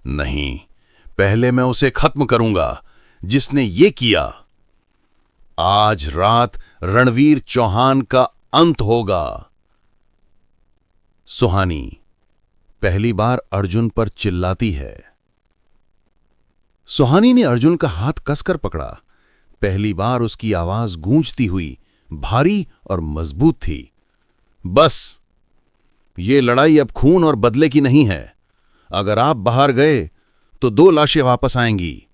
नहीं, पहले मैं उसे खत्म करूंगा जिसने ये किया। आज रात रणवीर चौहान का अंत होगा। सुहानी पहली बार अर्जुन पर चिल्लाती है। सुहानी ने अर्जुन का हाथ कसकर पकड़ा। पहली बार उसकी आवाज गूंजती हुई, भारी और मजबूत थी। बस, ये लड़ाई अब खून और बदले की नहीं है। अगर आप बाहर गए तो 2 लाशें वापस आएंगी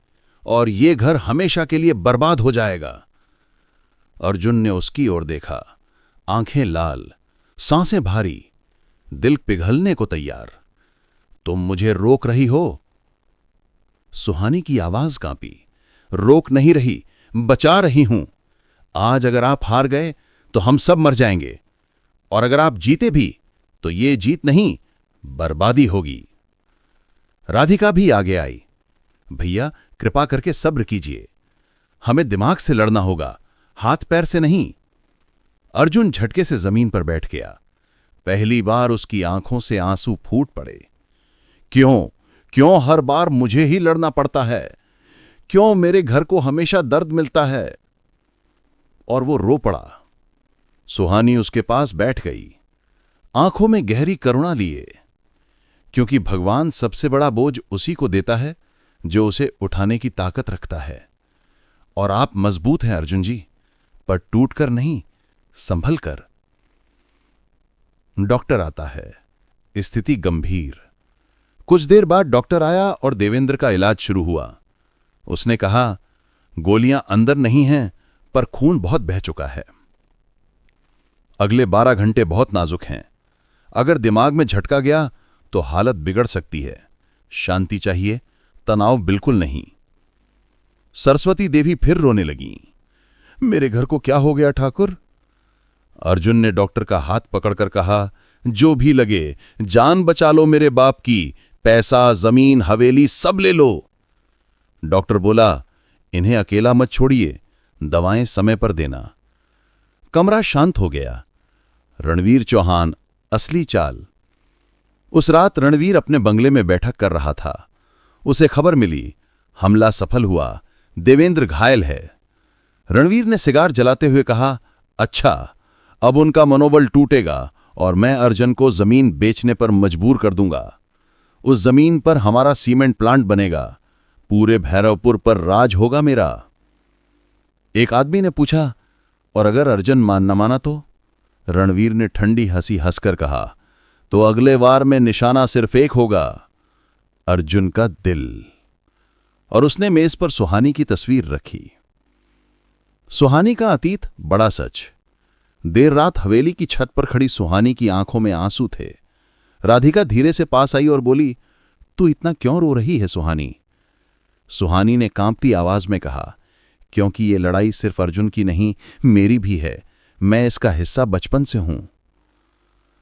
और ये घर हमेशा के लिए बर्बाद हो जाएगा। अर्जुन ने उसकी ओर देखा। आंखें लाल, सांसें भारी, दिल पिघलने को तैयार। तुम मुझे रोक रही हो? सुहानी की आवाज कांपी। रोक नहीं रही, बचा रही हूं। आज अगर आप हार गए तो हम सब मर जाएंगे, और अगर आप जीते भी तो ये जीत नहीं, बर्बादी होगी। राधिका भी आगे आई। भैया, कृपा करके सब्र कीजिए, हमें दिमाग से लड़ना होगा, हाथ पैर से नहीं। अर्जुन झटके से जमीन पर बैठ गया। पहली बार उसकी आंखों से आंसू फूट पड़े। क्यों हर बार मुझे ही लड़ना पड़ता है? क्यों मेरे घर को हमेशा दर्द मिलता है? और वो रो पड़ा। सुहानी उसके पास बैठ गई, आंखों में गहरी करुणा लिए, क्योंकि भगवान सबसे बड़ा बोझ उसी को देता है जो उसे उठाने की ताकत रखता है। और आप मजबूत हैं अर्जुन जी, पर टूटकर नहीं, संभल कर। डॉक्टर आता है। स्थिति गंभीर। कुछ देर बाद डॉक्टर आया और देवेंद्र का इलाज शुरू हुआ। उसने कहा, गोलियां अंदर नहीं हैं, पर खून बहुत बह चुका है। अगले 12 घंटे बहुत नाजुक हैं। अगर दिमाग में झटका गया तो हालत बिगड़ सकती है। शांति चाहिए, तनाव बिल्कुल नहीं। सरस्वती देवी फिर रोने लगीं। मेरे घर को क्या हो गया ठाकुर? अर्जुन ने डॉक्टर का हाथ पकड़कर कहा, जो भी लगे, जान बचा लो मेरे बाप की, पैसा, जमीन, हवेली सब ले लो। डॉक्टर बोला, इन्हें अकेला मत छोड़िए, दवाएं समय पर देना। कमरा शांत हो गया। रणवीर चौहान, असली चाल। उस रात रणवीर अपने बंगले में बैठक कर रहा था। उसे खबर मिली, हमला सफल हुआ, देवेंद्र घायल है। रणवीर ने सिगार जलाते हुए कहा, अच्छा, अब उनका मनोबल टूटेगा और मैं अर्जुन को जमीन बेचने पर मजबूर कर दूंगा। उस जमीन पर हमारा सीमेंट प्लांट बनेगा। पूरे भैरवपुर पर राज होगा मेरा। एक आदमी ने पूछा, और अगर अर्जुन न माना तो? रणवीर ने ठंडी हंसी हंसकर कहा, तो अगले वार में निशाना सिर्फ एक होगा, अर्जुन का दिल। और उसने मेज पर सुहानी की तस्वीर रखी। सुहानी का अतीत बड़ा सच। देर रात हवेली की छत पर खड़ी सुहानी की आंखों में आंसू थे। राधिका धीरे से पास आई और बोली, तू इतना क्यों रो रही है सुहानी? सुहानी ने कांपती आवाज में कहा, क्योंकि ये लड़ाई सिर्फ अर्जुन की नहीं, मेरी भी है। मैं इसका हिस्सा बचपन से हूं।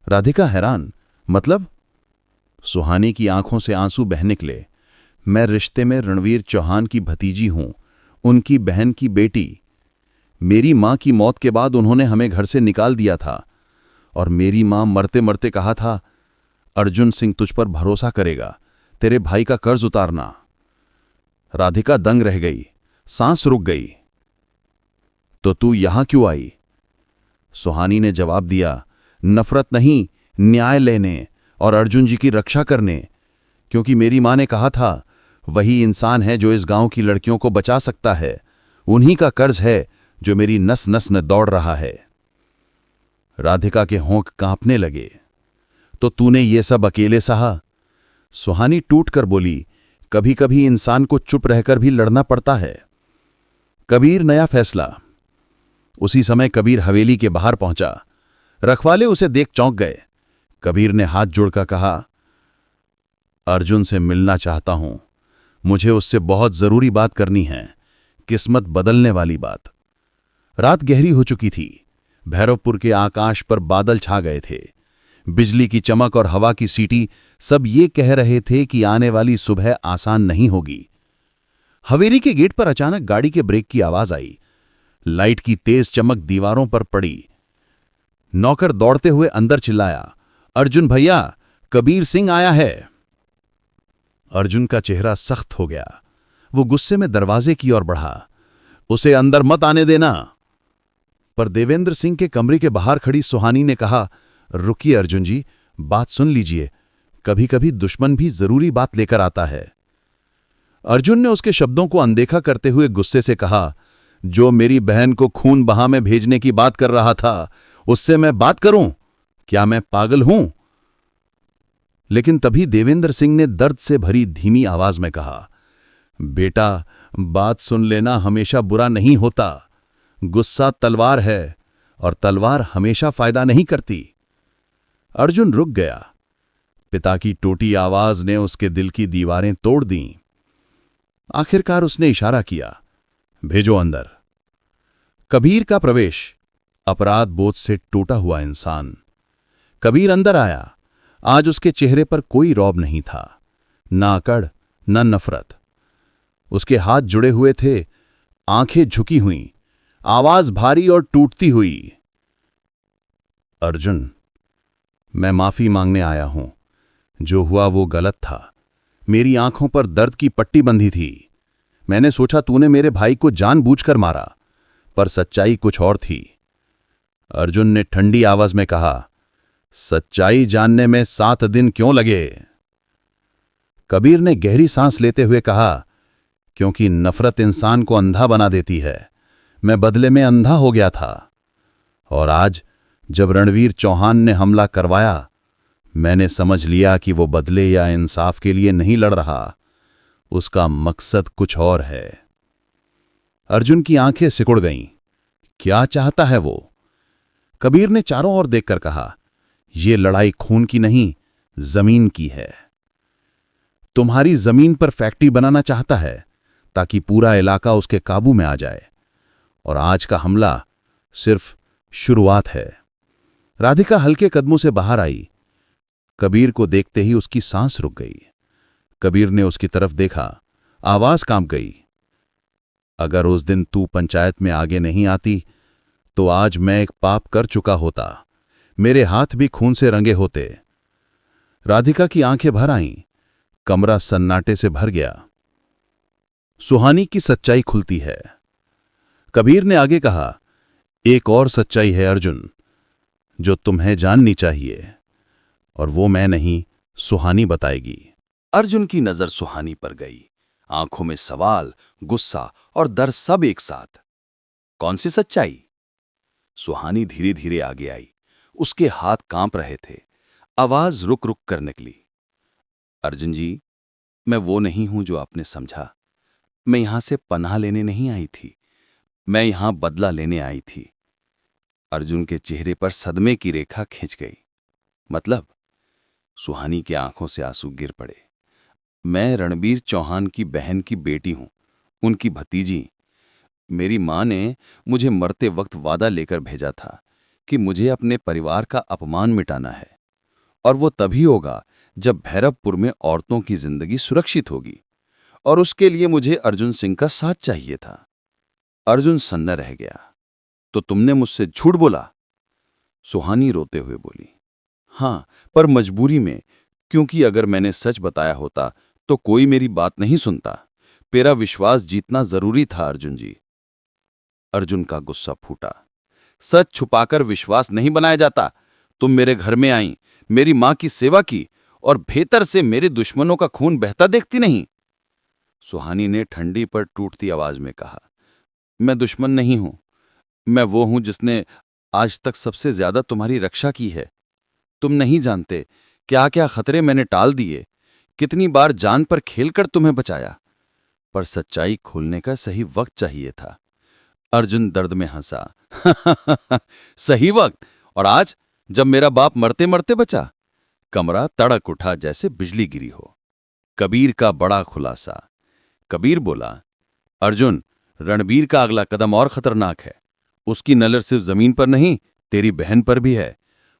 राधिका हैरान, मतलब? सुहानी की आंखों से आंसू बह निकले। मैं रिश्ते में रणवीर चौहान की भतीजी हूं, उनकी बहन की बेटी। मेरी मां की मौत के बाद उन्होंने हमें घर से निकाल दिया था और मेरी मां मरते मरते कहा था, अर्जुन सिंह तुझ पर भरोसा करेगा, तेरे भाई का कर्ज उतारना। राधिका दंग रह गई, सांस रुक गई। तो तू यहां क्यों आई? सुहानी ने जवाब दिया, नफरत नहीं, न्याय लेने और अर्जुन जी की रक्षा करने। क्योंकि मेरी मां ने कहा था, वही इंसान है जो इस गांव की लड़कियों को बचा सकता है। उन्हीं का कर्ज है जो मेरी नस नस में दौड़ रहा है। राधिका के होंठ कांपने लगे। तो तूने ये सब अकेले सहा? सुहानी टूट कर बोली, कभी कभी इंसान को चुप रहकर भी लड़ना पड़ता है। कबीर नया फैसला। उसी समय कबीर हवेली के बाहर पहुंचा। रखवाले उसे देख चौंक गए। कबीर ने हाथ जोड़कर कहा, अर्जुन से मिलना चाहता हूं। मुझे उससे बहुत जरूरी बात करनी है, किस्मत बदलने वाली बात। रात गहरी हो चुकी थी। भैरवपुर के आकाश पर बादल छा गए थे। बिजली की चमक और हवा की सीटी सब ये कह रहे थे कि आने वाली सुबह आसान नहीं होगी। हवेली के गेट पर अचानक गाड़ी के ब्रेक की आवाज आई। लाइट की तेज चमक दीवारों पर पड़ी। नौकर दौड़ते हुए अंदर चिल्लाया, अर्जुन भैया, कबीर सिंह आया है। अर्जुन का चेहरा सख्त हो गया। वो गुस्से में दरवाजे की ओर बढ़ा। उसे अंदर मत आने देना। पर देवेंद्र सिंह के कमरे के बाहर खड़ी सुहानी ने कहा, रुकिए अर्जुन जी, बात सुन लीजिए। कभी कभी दुश्मन भी जरूरी बात लेकर आता है। अर्जुन ने उसके शब्दों को अनदेखा करते हुए गुस्से से कहा, जो मेरी बहन को खून बहा में भेजने की बात कर रहा था, उससे मैं बात करूं? क्या मैं पागल हूं? लेकिन तभी देवेंद्र सिंह ने दर्द से भरी धीमी आवाज में कहा, बेटा, बात सुन लेना हमेशा बुरा नहीं होता। गुस्सा तलवार है और तलवार हमेशा फायदा नहीं करती। अर्जुन रुक गया। पिता की टोटी आवाज ने उसके दिल की दीवारें तोड़ दीं। आखिरकार उसने इशारा किया, भेजो अंदर। कबीर का प्रवेश। अपराध बोध से टूटा हुआ इंसान। कबीर अंदर आया। आज उसके चेहरे पर कोई रौब नहीं था, ना अकड़, ना नफरत। उसके हाथ जुड़े हुए थे, आंखें झुकी हुईं, आवाज भारी और टूटती हुई। अर्जुन, मैं माफी मांगने आया हूं। जो हुआ वो गलत था। मेरी आंखों पर दर्द की पट्टी बंधी थी। मैंने सोचा तूने मेरे भाई को जानबूझकर मारा, पर सच्चाई कुछ और थी। अर्जुन ने ठंडी आवाज में कहा, सच्चाई जानने में 7 दिन क्यों लगे? कबीर ने गहरी सांस लेते हुए कहा, क्योंकि नफरत इंसान को अंधा बना देती है। मैं बदले में अंधा हो गया था। और आज जब रणवीर चौहान ने हमला करवाया, मैंने समझ लिया कि वो बदले या इंसाफ के लिए नहीं लड़ रहा। उसका मकसद कुछ और है। अर्जुन की आंखें सिकुड़ गईं। क्या चाहता है वो? कबीर ने चारों ओर देखकर कहा, ये लड़ाई खून की नहीं, जमीन की है। तुम्हारी जमीन पर फैक्ट्री बनाना चाहता है ताकि पूरा इलाका उसके काबू में आ जाए। और आज का हमला सिर्फ शुरुआत है। राधिका हल्के कदमों से बाहर आई। कबीर को देखते ही उसकी सांस रुक गई। कबीर ने उसकी तरफ देखा। आवाज कांप गई, अगर उस दिन तू पंचायत में आगे नहीं आती तो आज मैं एक पाप कर चुका होता। मेरे हाथ भी खून से रंगे होते। राधिका की आंखें भर आईं। कमरा सन्नाटे से भर गया। सुहानी की सच्चाई खुलती है। कबीर ने आगे कहा, एक और सच्चाई है अर्जुन, जो तुम्हें जाननी चाहिए, और वो मैं नहीं, सुहानी बताएगी। अर्जुन की नजर सुहानी पर गई। आंखों में सवाल, गुस्सा और डर सब एक साथ। कौन सी सच्चाई? सुहानी धीरे धीरे आगे आई। उसके हाथ कांप रहे थे। आवाज रुक रुक कर निकली। अर्जुन जी, मैं वो नहीं हूं जो आपने समझा। मैं यहां से पनाह लेने नहीं आई थी, मैं यहां बदला लेने आई थी। अर्जुन के चेहरे पर सदमे की रेखा खिंच गई। मतलब? सुहानी की आंखों से आंसू गिर पड़े। मैं रणबीर चौहान की बहन की बेटी हूं, उनकी भतीजी। मेरी मां ने मुझे मरते वक्त वादा लेकर भेजा था कि मुझे अपने परिवार का अपमान मिटाना है, और वो तभी होगा जब भैरवपुर में औरतों की जिंदगी सुरक्षित होगी, और उसके लिए मुझे अर्जुन सिंह का साथ चाहिए था। अर्जुन सन्ना रह गया। तो तुमने मुझसे झूठ बोला? सुहानी रोते हुए बोली। हां, पर मजबूरी में, क्योंकि अगर मैंने सच बताया होता तो कोई मेरी बात नहीं सुनता। मेरा विश्वास जीतना जरूरी था अर्जुन जी। अर्जुन का गुस्सा फूटा। सच छुपाकर विश्वास नहीं बनाया जाता। तुम मेरे घर में आई, मेरी मां की सेवा की, और भीतर से मेरे दुश्मनों का खून बहता देखती नहीं। सुहानी ने ठंडी पर टूटती आवाज में कहा, मैं दुश्मन नहीं हूं। मैं वो हूं जिसने आज तक सबसे ज्यादा तुम्हारी रक्षा की है। तुम नहीं जानते क्या क्या खतरे मैंने टाल दिए, कितनी बार जान पर खेलकर तुम्हें बचाया। पर सच्चाई खोलने का सही वक्त चाहिए था। अर्जुन दर्द में हंसा। सही वक्त? और आज, जब मेरा बाप मरते मरते बचा? कमरा तड़क उठा जैसे बिजली गिरी हो। कबीर का बड़ा खुलासा। कबीर बोला, अर्जुन, रणबीर का अगला कदम और खतरनाक है। उसकी नजर सिर्फ जमीन पर नहीं, तेरी बहन पर भी है।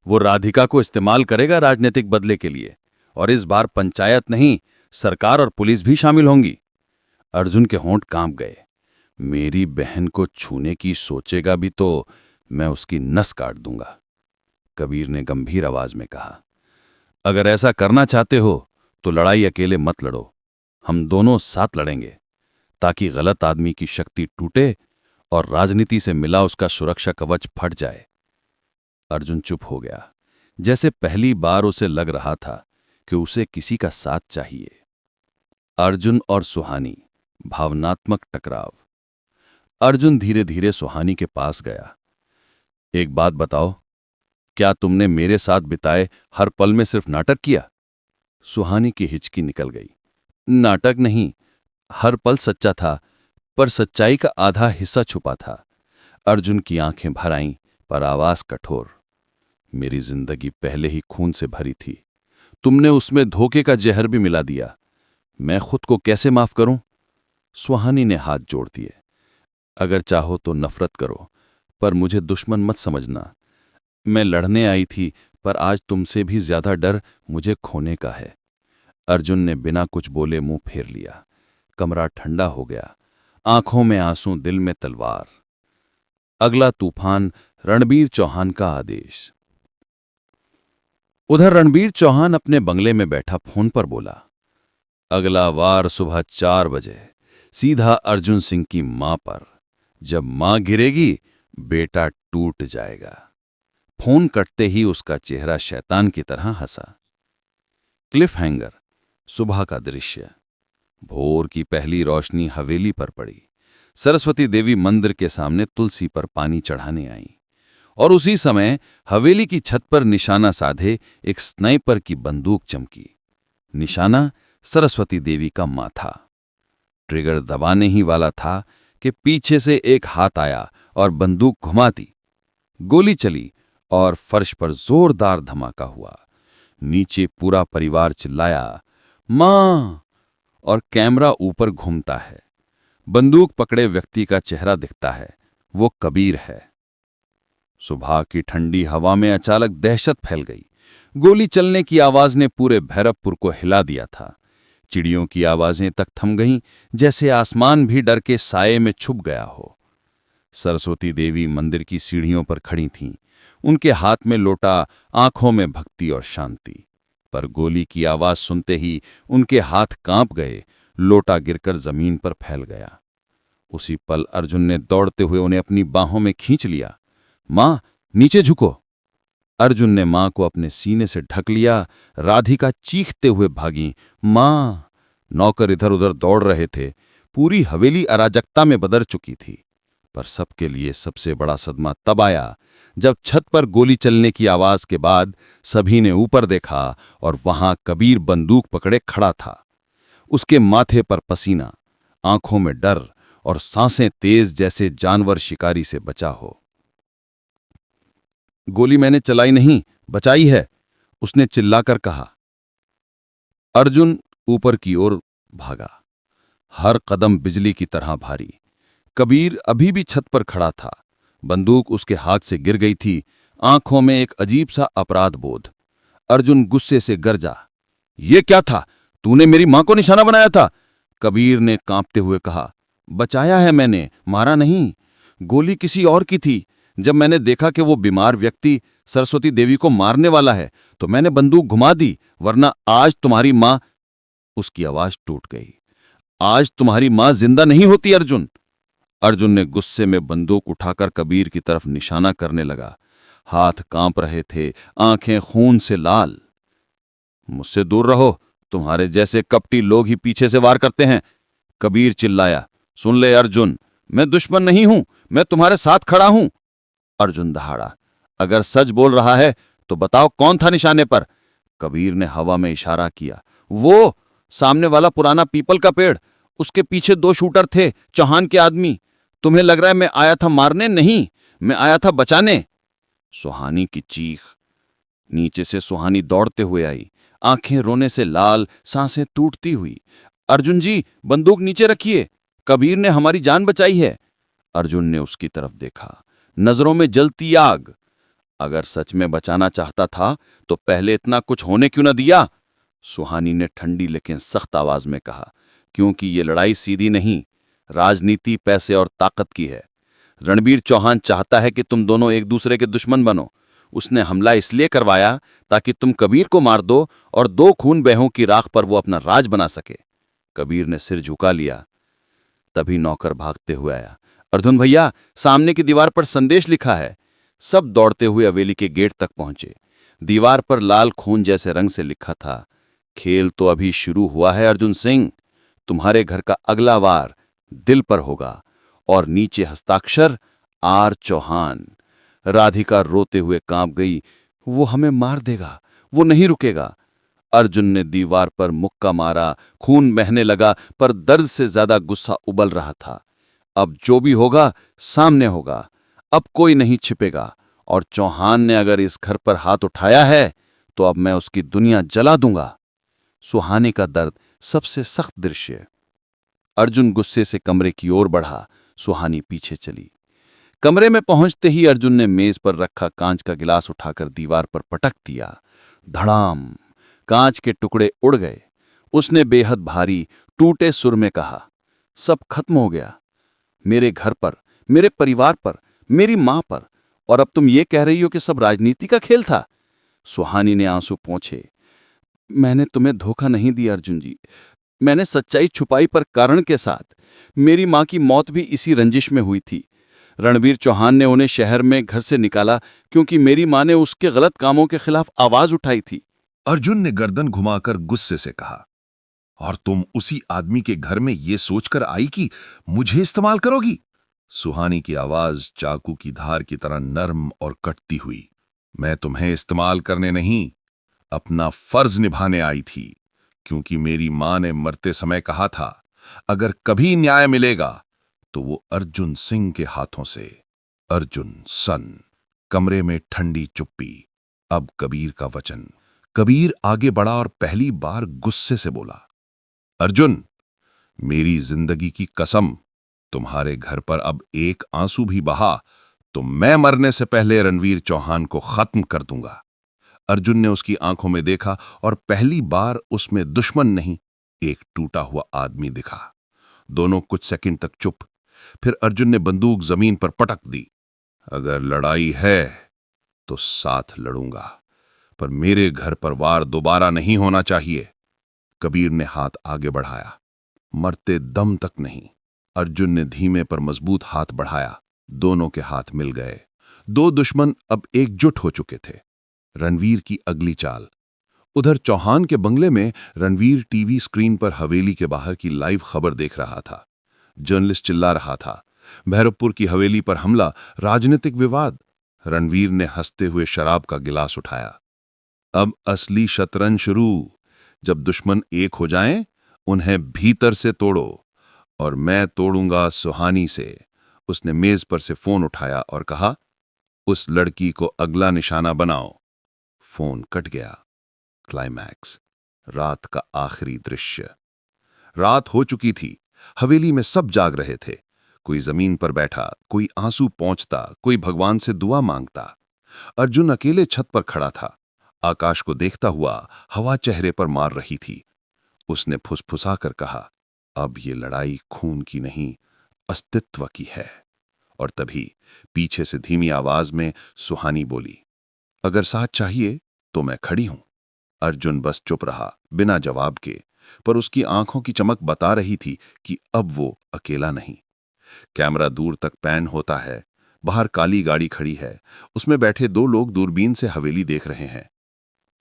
वो राधिका को इस्तेमाल करेगा राजनीतिक बदले के लिए, और इस बार पंचायत नहीं, सरकार और पुलिस भी शामिल होंगी। अर्जुन के होंठ कांप गए। मेरी बहन को छूने की सोचेगा भी तो मैं उसकी नस काट दूंगा। कबीर ने गंभीर आवाज में कहा, अगर ऐसा करना चाहते हो तो लड़ाई अकेले मत लड़ो। हम दोनों साथ लड़ेंगे, ताकि गलत आदमी की शक्ति टूटे और राजनीति से मिला उसका सुरक्षा कवच फट जाए। अर्जुन चुप हो गया, जैसे पहली बार उसे लग रहा था कि उसे किसी का साथ चाहिए। अर्जुन और सुहानी, भावनात्मक टकराव। अर्जुन धीरे धीरे सुहानी के पास गया। एक बात बताओ, क्या तुमने मेरे साथ बिताए हर पल में सिर्फ नाटक किया? सुहानी की हिचकी निकल गई। नाटक नहीं, हर पल सच्चा था, पर सच्चाई का आधा हिस्सा छुपा था। अर्जुन की आंखें भर आईं, पर आवाज कठोर। मेरी जिंदगी पहले ही खून से भरी थी। तुमने उसमें धोखे का जहर भी मिला दिया। मैं खुद को कैसे माफ करूं? सुहानी ने हाथ जोड़ दिए। अगर चाहो तो नफरत करो, पर मुझे दुश्मन मत समझना। मैं लड़ने आई थी, पर आज तुमसे भी ज्यादा डर मुझे खोने का है। अर्जुन ने बिना कुछ बोले मुंह फेर लिया। कमरा ठंडा हो गया, आंखों में आंसू, दिल में तलवार। अगला तूफान, रणबीर चौहान का आदेश। उधर रणबीर चौहान अपने बंगले में बैठा फोन पर बोला, अगला वार सुबह 4 बजे, सीधा अर्जुन सिंह की मां पर। जब मां गिरेगी, बेटा टूट जाएगा। फोन कटते ही उसका चेहरा शैतान की तरह हंसा। क्लिफ हैंगर, सुबह का दृश्य। भोर की पहली रोशनी हवेली पर पड़ी। सरस्वती देवी मंदिर के सामने तुलसी पर पानी चढ़ाने आईं, और उसी समय हवेली की छत पर निशाना साधे एक स्नाइपर की बंदूक चमकी। निशाना सरस्वती देवी का माथा। ट्रिगर दबाने ही वाला था कि पीछे से एक हाथ आया और बंदूक घुमाती। गोली चली और फर्श पर जोरदार धमाका हुआ। नीचे पूरा परिवार चिल्लाया, मां! और कैमरा ऊपर घूमता है। बंदूक पकड़े व्यक्ति का चेहरा दिखता है। वो कबीर है। सुबह की ठंडी हवा में अचानक दहशत फैल गई। गोली चलने की आवाज ने पूरे भैरवपुर को हिला दिया था। चिड़ियों की आवाजें तक थम गईं, जैसे आसमान भी डर के साये में छुप गया हो। सरस्वती देवी मंदिर की सीढ़ियों पर खड़ी थीं, उनके हाथ में लोटा, आंखों में भक्ति और शांति। पर गोली की आवाज सुनते ही उनके हाथ कांप गए, लोटा गिरकर जमीन पर फैल गया। उसी पल अर्जुन ने दौड़ते हुए उन्हें अपनी बाहों में खींच लिया। मां, नीचे झुको। अर्जुन ने मां को अपने सीने से ढक लिया। राधिका चीखते हुए भागी, मां! नौकर इधर उधर दौड़ रहे थे। पूरी हवेली अराजकता में बदल चुकी थी। पर सबके लिए सबसे बड़ा सदमा तब आया जब छत पर गोली चलने की आवाज के बाद सभी ने ऊपर देखा, और वहां कबीर बंदूक पकड़े खड़ा था। उसके माथे पर पसीना, आंखों में डर, और सांसें तेज जैसे जानवर शिकारी से बचा हो। गोली मैंने चलाई नहीं, बचाई है, उसने चिल्लाकर कहा। अर्जुन ऊपर की ओर भागा। हर कदम बिजली की तरह भारी। कबीर अभी भी छत पर खड़ा था। बंदूक उसके हाथ से गिर गई थी, आंखों में एक अजीब सा अपराध बोध। अर्जुन गुस्से से गरजा, ये क्या था? तूने मेरी मां को निशाना बनाया था। कबीर ने कांपते हुए कहा, बचाया है मैंने, मारा नहीं। गोली किसी और की थी। जब मैंने देखा कि वो बीमार व्यक्ति सरस्वती देवी को मारने वाला है तो मैंने बंदूक घुमा दी, वरना आज तुम्हारी मां। उसकी आवाज टूट गई। आज तुम्हारी मां जिंदा नहीं होती अर्जुन। अर्जुन ने गुस्से में बंदूक उठाकर कबीर की तरफ निशाना करने लगा। हाथ कांप रहे थे, आंखें खून से लाल। मुझसे दूर रहो, तुम्हारे जैसे कपटी लोग ही पीछे से वार करते हैं। कबीर चिल्लाया, सुन ले अर्जुन, मैं दुश्मन नहीं हूं, मैं तुम्हारे साथ खड़ा हूं। अर्जुन दहाड़ा, अगर सच बोल रहा है तो बताओ कौन था निशाने पर। कबीर ने हवा में इशारा किया, वो सामने वाला पुराना पीपल का पेड़, उसके पीछे 2 शूटर थे, चौहान के आदमी। तुम्हें लग रहा है मैं आया था मारने? नहीं, मैं आया था बचाने। सुहानी की चीख। नीचे से सुहानी दौड़ते हुए आई, आंखें रोने से लाल, सांसें टूटती हुई। अर्जुन जी, बंदूक नीचे रखिए, कबीर ने हमारी जान बचाई है। अर्जुन ने उसकी तरफ देखा, नजरों में जलती आग। अगर सच में बचाना चाहता था तो पहले इतना कुछ होने क्यों न दिया? सुहानी ने ठंडी लेकिन सख्त आवाज में कहा, क्योंकि ये लड़ाई सीधी नहीं, राजनीति पैसे और ताकत की है। रणबीर चौहान चाहता है कि तुम दोनों एक दूसरे के दुश्मन बनो। उसने हमला इसलिए करवाया ताकि तुम कबीर को मार दो और 2 खून बहों की राख पर वो अपना राज बना सके। कबीर ने सिर झुका लिया। तभी नौकर भागते हुए आया, अर्जुन भैया, सामने की दीवार पर संदेश लिखा है। सब दौड़ते हुए हवेली के गेट तक पहुंचे। दीवार पर लाल खून जैसे रंग से लिखा था, खेल तो अभी शुरू हुआ है अर्जुन सिंह, तुम्हारे घर का अगला वार दिल पर होगा। और नीचे हस्ताक्षर, आर चौहान। राधिका रोते हुए कांप गई, वो हमें मार देगा, वो नहीं रुकेगा। अर्जुन ने दीवार पर मुक्का मारा, खून बहने लगा, पर दर्द से ज्यादा गुस्सा उबल रहा था। अब जो भी होगा सामने होगा, अब कोई नहीं छिपेगा। और चौहान ने अगर इस घर पर हाथ उठाया है तो अब मैं उसकी दुनिया जला दूंगा। सुहानी का दर्द सबसे सख्त दृश्य। अर्जुन गुस्से से कमरे की ओर बढ़ा, सुहानी पीछे चली। कमरे में पहुंचते ही अर्जुन ने मेज पर रखा कांच का गिलास उठाकर दीवार पर पटक दिया। धड़ाम, कांच के टुकड़े उड़ गए। उसने बेहद भारी, टूटे सुर में कहा, सब खत्म हो गया, मेरे घर पर, मेरे परिवार पर, मेरी मां पर। और अब तुम ये कह रही हो कि सब राजनीति का खेल था? सुहानी ने आंसू पोंछे, मैंने तुम्हें धोखा नहीं दिया अर्जुन जी, मैंने सच्चाई छुपाई पर कारण के साथ। मेरी मां की मौत भी इसी रंजिश में हुई थी। रणबीर चौहान ने उन्हें शहर में घर से निकाला क्योंकि मेरी मां ने उसके गलत कामों के खिलाफ आवाज उठाई थी। अर्जुन ने गर्दन घुमाकर गुस्से से कहा, और तुम उसी आदमी के घर में ये सोचकर आई कि मुझे इस्तेमाल करोगी? सुहानी की आवाज चाकू की धार की तरह नर्म और कटती हुई। मैं तुम्हें इस्तेमाल करने नहीं, अपना फर्ज निभाने आई थी, क्योंकि मेरी मां ने मरते समय कहा था, अगर कभी न्याय मिलेगा तो वो अर्जुन सिंह के हाथों से। अर्जुन सन। कमरे में ठंडी चुप्पी। अब कबीर का वचन। कबीर आगे बढ़ा और पहली बार गुस्से से बोला, अर्जुन, मेरी जिंदगी की कसम, तुम्हारे घर पर अब एक आंसू भी बहा तो मैं मरने से पहले रणवीर चौहान को खत्म कर दूंगा। अर्जुन ने उसकी आंखों में देखा और पहली बार उसमें दुश्मन नहीं, एक टूटा हुआ आदमी दिखा। दोनों कुछ सेकंड तक चुप। फिर अर्जुन ने बंदूक जमीन पर पटक दी। अगर लड़ाई है तो साथ लड़ूंगा, पर मेरे घर पर वार दोबारा नहीं होना चाहिए। कबीर ने हाथ आगे बढ़ाया, मरते दम तक नहीं। अर्जुन ने धीमे पर मजबूत हाथ बढ़ाया। दोनों के हाथ मिल गए। 2 दुश्मन अब एकजुट हो चुके थे। रणवीर की अगली चाल। उधर चौहान के बंगले में रणवीर टीवी स्क्रीन पर हवेली के बाहर की लाइव खबर देख रहा था। जर्नलिस्ट चिल्ला रहा था, भैरवपुर की हवेली पर हमला, राजनीतिक विवाद। रणवीर ने हंसते हुए शराब का गिलास उठाया। अब असली शतरंज शुरू। जब दुश्मन एक हो जाएं, उन्हें भीतर से तोड़ो, और मैं तोड़ूंगा सुहानी से। उसने मेज पर से फोन उठाया और कहा, उस लड़की को अगला निशाना बनाओ। फोन कट गया। क्लाइमैक्स। रात का आखिरी दृश्य। रात हो चुकी थी। हवेली में सब जाग रहे थे। कोई जमीन पर बैठा, कोई आंसू पोंछता, कोई भगवान से दुआ मांगता। अर्जुन अकेले छत पर खड़ा था। आकाश को देखता हुआ हवा चेहरे पर मार रही थी। उसने फुसफुसा कर कहा, अब ये लड़ाई खून की नहीं, अस्तित्व की है। और तभी पीछे से धीमी आवाज में सुहानी बोली, अगर साथ चाहिए तो मैं खड़ी हूं। अर्जुन बस चुप रहा, बिना जवाब के, पर उसकी आंखों की चमक बता रही थी कि अब वो अकेला नहीं। कैमरा दूर तक पैन होता है। बाहर काली गाड़ी खड़ी है। उसमें बैठे दो लोग दूरबीन से हवेली देख रहे हैं।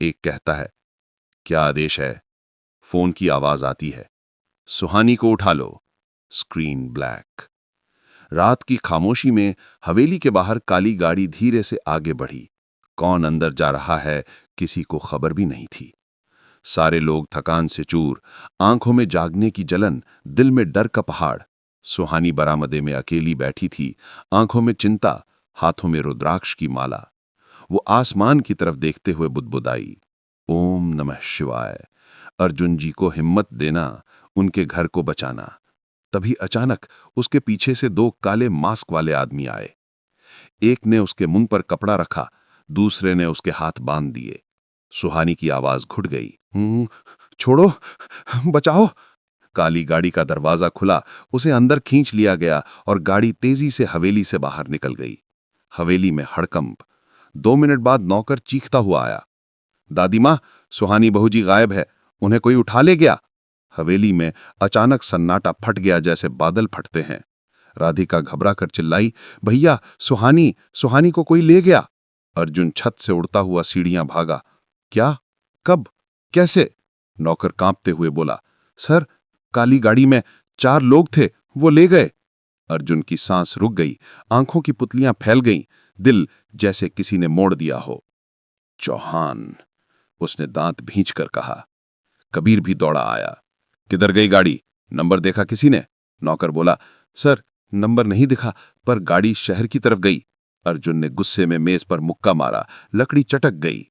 एक कहता है, क्या आदेश है? फोन की आवाज आती है, सुहानी को उठा लो। Screen black. रात की खामोशी में हवेली के बाहर काली गाड़ी धीरे से आगे बढ़ी। कौन अंदर जा रहा है किसी को खबर भी नहीं थी। सारे लोग थकान से चूर, आंखों में जागने की जलन, दिल में डर का पहाड़। सुहानी बरामदे में अकेली बैठी थी, आंखों में चिंता, हाथों में रुद्राक्ष की माला। वो आसमान की तरफ देखते हुए बुदबुदाई, ओम नमः शिवाय। अर्जुन जी को हिम्मत देना, उनके घर को बचाना। तभी अचानक उसके पीछे से दो काले मास्क वाले आदमी आए। एक ने उसके मुंह पर कपड़ा रखा, दूसरे ने उसके हाथ बांध दिए। सुहानी की आवाज घुट गई, छोड़ो, बचाओ। काली गाड़ी का दरवाजा खुला, उसे अंदर खींच लिया गया और गाड़ी तेजी से हवेली से बाहर निकल गई। हवेली में हड़कंप। 2 मिनट बाद नौकर चीखता हुआ आया, दादी मां, सुहानी बहू जी गायब है, उन्हें कोई उठा ले गया। हवेली में अचानक सन्नाटा फट गया, जैसे बादल फटते हैं। राधिका घबरा कर चिल्लाई, भैया, सुहानी, सुहानी को कोई ले गया। अर्जुन छत से उड़ता हुआ सीढ़ियां भागा। क्या? कब? कैसे? नौकर कांपते हुए बोला, सर, काली गाड़ी में 4 लोग थे, वो ले गए। अर्जुन की सांस रुक गई, आंखों की पुतलियां फैल गईं, दिल जैसे किसी ने मोड़ दिया हो। चौहान, उसने दांत भींचकर कहा। कबीर भी दौड़ा आया। किधर गई गाड़ी? नंबर देखा किसी ने? नौकर बोला, सर, नंबर नहीं दिखा, पर गाड़ी शहर की तरफ गई। अर्जुन ने गुस्से में मेज पर मुक्का मारा, लकड़ी चटक गई।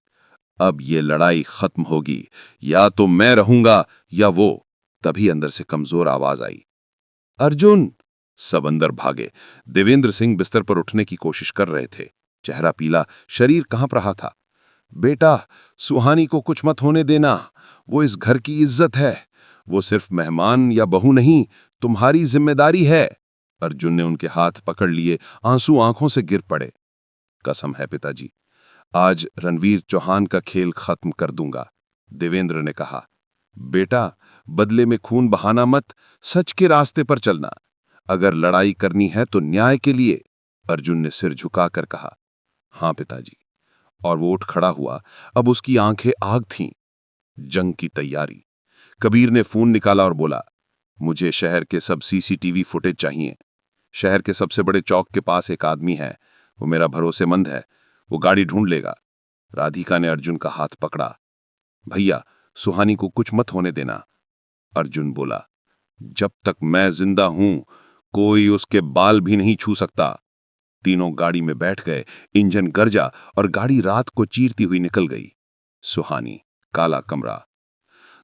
अब ये लड़ाई खत्म होगी, या तो मैं रहूंगा या वो। तभी अंदर से कमजोर आवाज आई, अर्जुन। सब अंदर भागे। देवेंद्र सिंह बिस्तर पर उठने की कोशिश कर रहे थे। चेहरा पीला, शरीर कांप रहा था। बेटा, सुहानी को कुछ मत होने देना, वो इस घर की इज्जत है। वो सिर्फ मेहमान या बहू नहीं, तुम्हारी जिम्मेदारी है। अर्जुन ने उनके हाथ पकड़ लिए, आंसू आंखों से गिर पड़े। कसम है पिताजी, आज रणवीर चौहान का खेल खत्म कर दूंगा। देवेंद्र ने कहा, बेटा, बदले में खून बहाना मत, सच के रास्ते पर चलना। अगर लड़ाई करनी है तो न्याय के लिए। अर्जुन ने सिर झुकाकर कहा, हां पिताजी। और वो उठ खड़ा हुआ। अब उसकी आंखें आग थीं। जंग की तैयारी। कबीर ने फोन निकाला और बोला, मुझे शहर के सब सीसीटीवी फुटेज चाहिए। शहर के सबसे बड़े चौक के पास एक आदमी है, वो मेरा भरोसेमंद है, वो गाड़ी ढूंढ लेगा। राधिका ने अर्जुन का हाथ पकड़ा। भैया, सुहानी को कुछ मत होने देना। अर्जुन बोला, जब तक मैं जिंदा हूं, कोई उसके बाल भी नहीं छू सकता। तीनों गाड़ी में बैठ गए। इंजन गरजा और गाड़ी रात को चीरती हुई निकल गई। सुहानी, काला कमरा।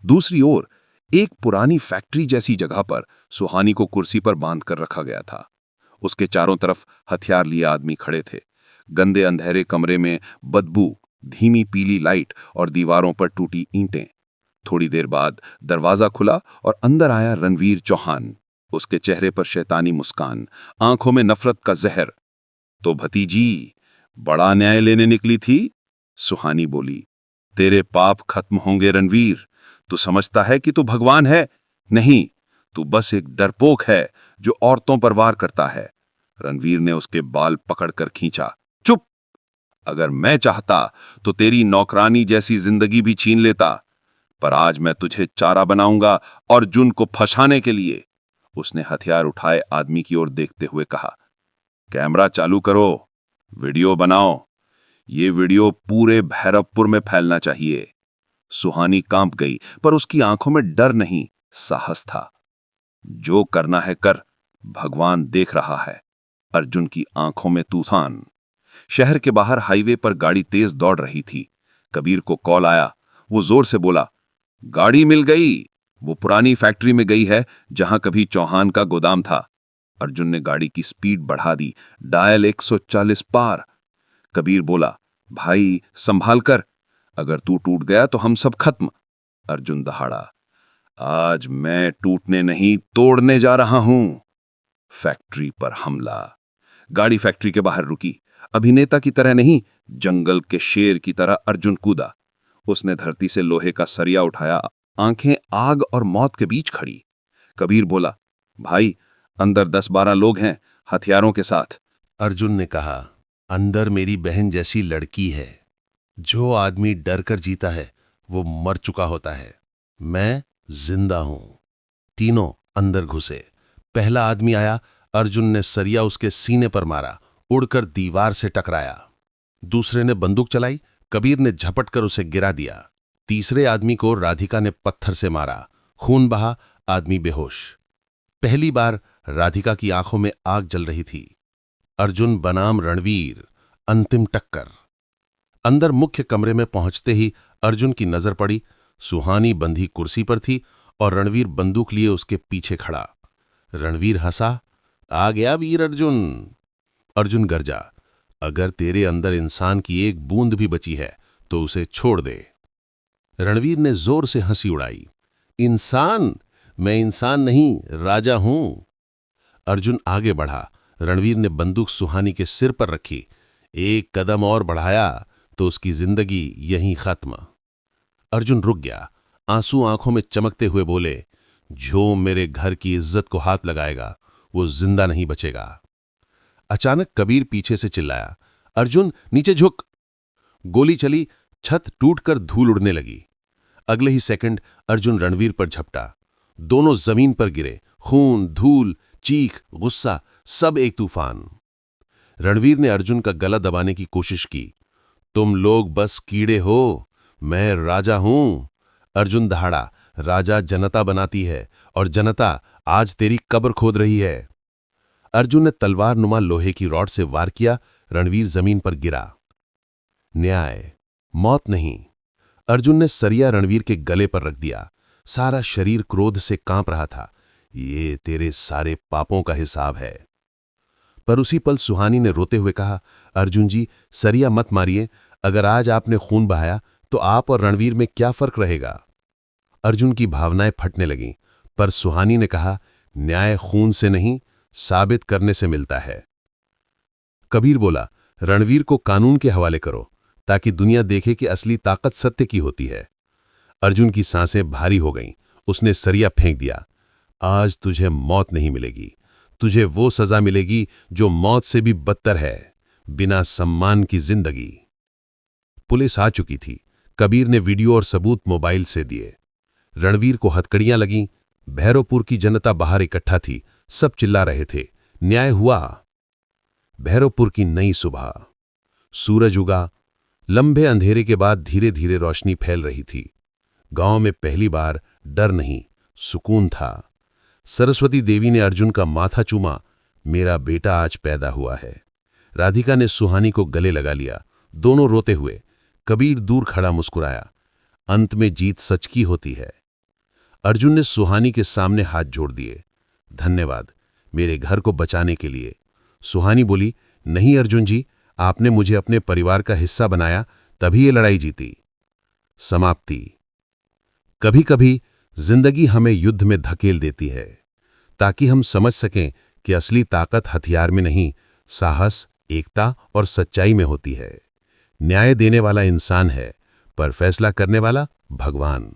दूसरी ओर एक पुरानी फैक्ट्री जैसी जगह पर सुहानी को कुर्सी पर बांध कर रखा गया था। उसके चारों तरफ हथियार लिए आदमी खड़े थे। गंदे अंधेरे कमरे में बदबू, धीमी पीली लाइट और दीवारों पर टूटी ईंटें। थोड़ी देर बाद दरवाजा खुला और अंदर आया रणवीर चौहान। उसके चेहरे पर शैतानी मुस्कान, आंखों में नफरत का जहर। तो भतीजी, बड़ा न्याय लेने निकली थी? सुहानी बोली, तेरे पाप खत्म होंगे रणवीर। तू समझता है कि तू भगवान है? नहीं, तू बस एक डरपोक है जो औरतों पर वार करता है। रणवीर ने उसके बाल पकड़कर खींचा। चुप! अगर मैं चाहता तो तेरी नौकरानी जैसी जिंदगी भी छीन लेता, पर आज मैं तुझे चारा बनाऊंगा अर्जुन को फंसाने के लिए। उसने हथियार उठाए आदमी की ओर देखते हुए कहा, कैमरा चालू करो, वीडियो बनाओ। ये वीडियो पूरे भैरवपुर में फैलना चाहिए। सुहानी कांप गई, पर उसकी आंखों में डर नहीं, साहस था। जो करना है कर, भगवान देख रहा है। अर्जुन की आंखों में तूफान। शहर के बाहर हाईवे पर गाड़ी तेज दौड़ रही थी। कबीर को कॉल आया। वो जोर से बोला, गाड़ी मिल गई। वो पुरानी फैक्ट्री में गई है जहां कभी चौहान का गोदाम था। अर्जुन ने गाड़ी की स्पीड बढ़ा दी, डायल 140 पार। कबीर बोला, भाई संभाल कर, अगर तू टूट गया तो हम सब खत्म। अर्जुन दहाड़ा, आज मैं टूटने नहीं तोड़ने जा रहा हूं। फैक्ट्री पर हमला। गाड़ी फैक्ट्री के बाहर रुकी। अभिनेता की तरह नहीं, जंगल के शेर की तरह अर्जुन कूदा। उसने धरती से लोहे का सरिया उठाया, आंखें आग और मौत के बीच खड़ी। कबीर बोला, भाई अंदर 10-12 लोग हैं हथियारों के साथ। अर्जुन ने कहा, अंदर मेरी बहन जैसी लड़की है। जो आदमी डर कर जीता है वो मर चुका होता है। मैं जिंदा हूं। तीनों अंदर घुसे। पहला आदमी आया, अर्जुन ने सरिया उसके सीने पर मारा, उड़कर दीवार से टकराया। दूसरे ने बंदूक चलाई, कबीर ने झपट कर उसे गिरा दिया। तीसरे आदमी को राधिका ने पत्थर से मारा, खून बहा, आदमी बेहोश। पहली बार राधिका की आंखों में आग जल रही थी। अर्जुन बनाम रणवीर, अंतिम टक्कर। अंदर मुख्य कमरे में पहुंचते ही अर्जुन की नजर पड़ी। सुहानी बंधी कुर्सी पर थी और रणवीर बंदूक लिए उसके पीछे खड़ा। रणवीर हंसा, आ गया वीर अर्जुन। अर्जुन गरजा, अगर तेरे अंदर इंसान की एक बूंद भी बची है तो उसे छोड़ दे। रणवीर ने जोर से हंसी उड़ाई, इंसान? मैं इंसान नहीं, राजा हूं। अर्जुन आगे बढ़ा। रणवीर ने बंदूक सुहानी के सिर पर रखी। एक कदम और बढ़ाया तो उसकी जिंदगी यहीं खत्म। अर्जुन रुक गया, आंसू आंखों में चमकते हुए बोले, जो मेरे घर की इज्जत को हाथ लगाएगा वो जिंदा नहीं बचेगा। अचानक कबीर पीछे से चिल्लाया, अर्जुन नीचे झुक। गोली चली, छत टूटकर धूल उड़ने लगी। अगले ही सेकंड अर्जुन रणवीर पर झपटा। दोनों जमीन पर गिरे। खून, धूल, चीख, गुस्सा, सब एक तूफान। रणवीर ने अर्जुन का गला दबाने की कोशिश की। तुम लोग बस कीड़े हो, मैं राजा हूं। अर्जुन दहाड़ा, राजा जनता बनाती है और जनता आज तेरी कब्र खोद रही है। अर्जुन ने तलवार नुमा लोहे की रॉड से वार किया। रणवीर जमीन पर गिरा। न्याय, मौत नहीं। अर्जुन ने सरिया रणवीर के गले पर रख दिया। सारा शरीर क्रोध से कांप रहा था। ये तेरे सारे पापों का हिसाब है। पर उसी पल सुहानी ने रोते हुए कहा, अर्जुन जी सरिया मत मारिए। अगर आज आपने खून बहाया तो आप और रणवीर में क्या फर्क रहेगा? अर्जुन की भावनाएं फटने लगीं, पर सुहानी ने कहा, न्याय खून से नहीं, साबित करने से मिलता है। कबीर बोला, रणवीर को कानून के हवाले करो ताकि दुनिया देखे कि असली ताकत सत्य की होती है। अर्जुन की सांसें भारी हो गईं। उसने सरिया फेंक दिया। आज तुझे मौत नहीं मिलेगी। तुझे वो सजा मिलेगी जो मौत से भी बदतर है, बिना सम्मान की जिंदगी। पुलिस आ चुकी थी। कबीर ने वीडियो और सबूत मोबाइल से दिए। रणवीर को हथकड़ियां लगीं। भैरवपुर की जनता बाहर इकट्ठा थी। सब चिल्ला रहे थे, न्याय हुआ। भैरवपुर की नई सुबह। सूरज उगा। लंबे अंधेरे के बाद धीरे धीरे रोशनी फैल रही थी। गांव में पहली बार डर नहीं, सुकून था। सरस्वती देवी ने अर्जुन का माथा चूमा, मेरा बेटा आज पैदा हुआ है। राधिका ने सुहानी को गले लगा लिया। दोनों रोते हुए। कबीर दूर खड़ा मुस्कुराया। अंत में जीत सच की होती है। अर्जुन ने सुहानी के सामने हाथ जोड़ दिए, धन्यवाद मेरे घर को बचाने के लिए। सुहानी बोली, नहीं अर्जुन जी, आपने मुझे अपने परिवार का हिस्सा बनाया, तभी ये लड़ाई जीती। समाप्ति। कभी कभी जिंदगी हमें युद्ध में धकेल देती है ताकि हम समझ सकें कि असली ताकत हथियार में नहीं, साहस, एकता और सच्चाई में होती है। न्याय देने वाला इंसान है, पर फैसला करने वाला भगवान।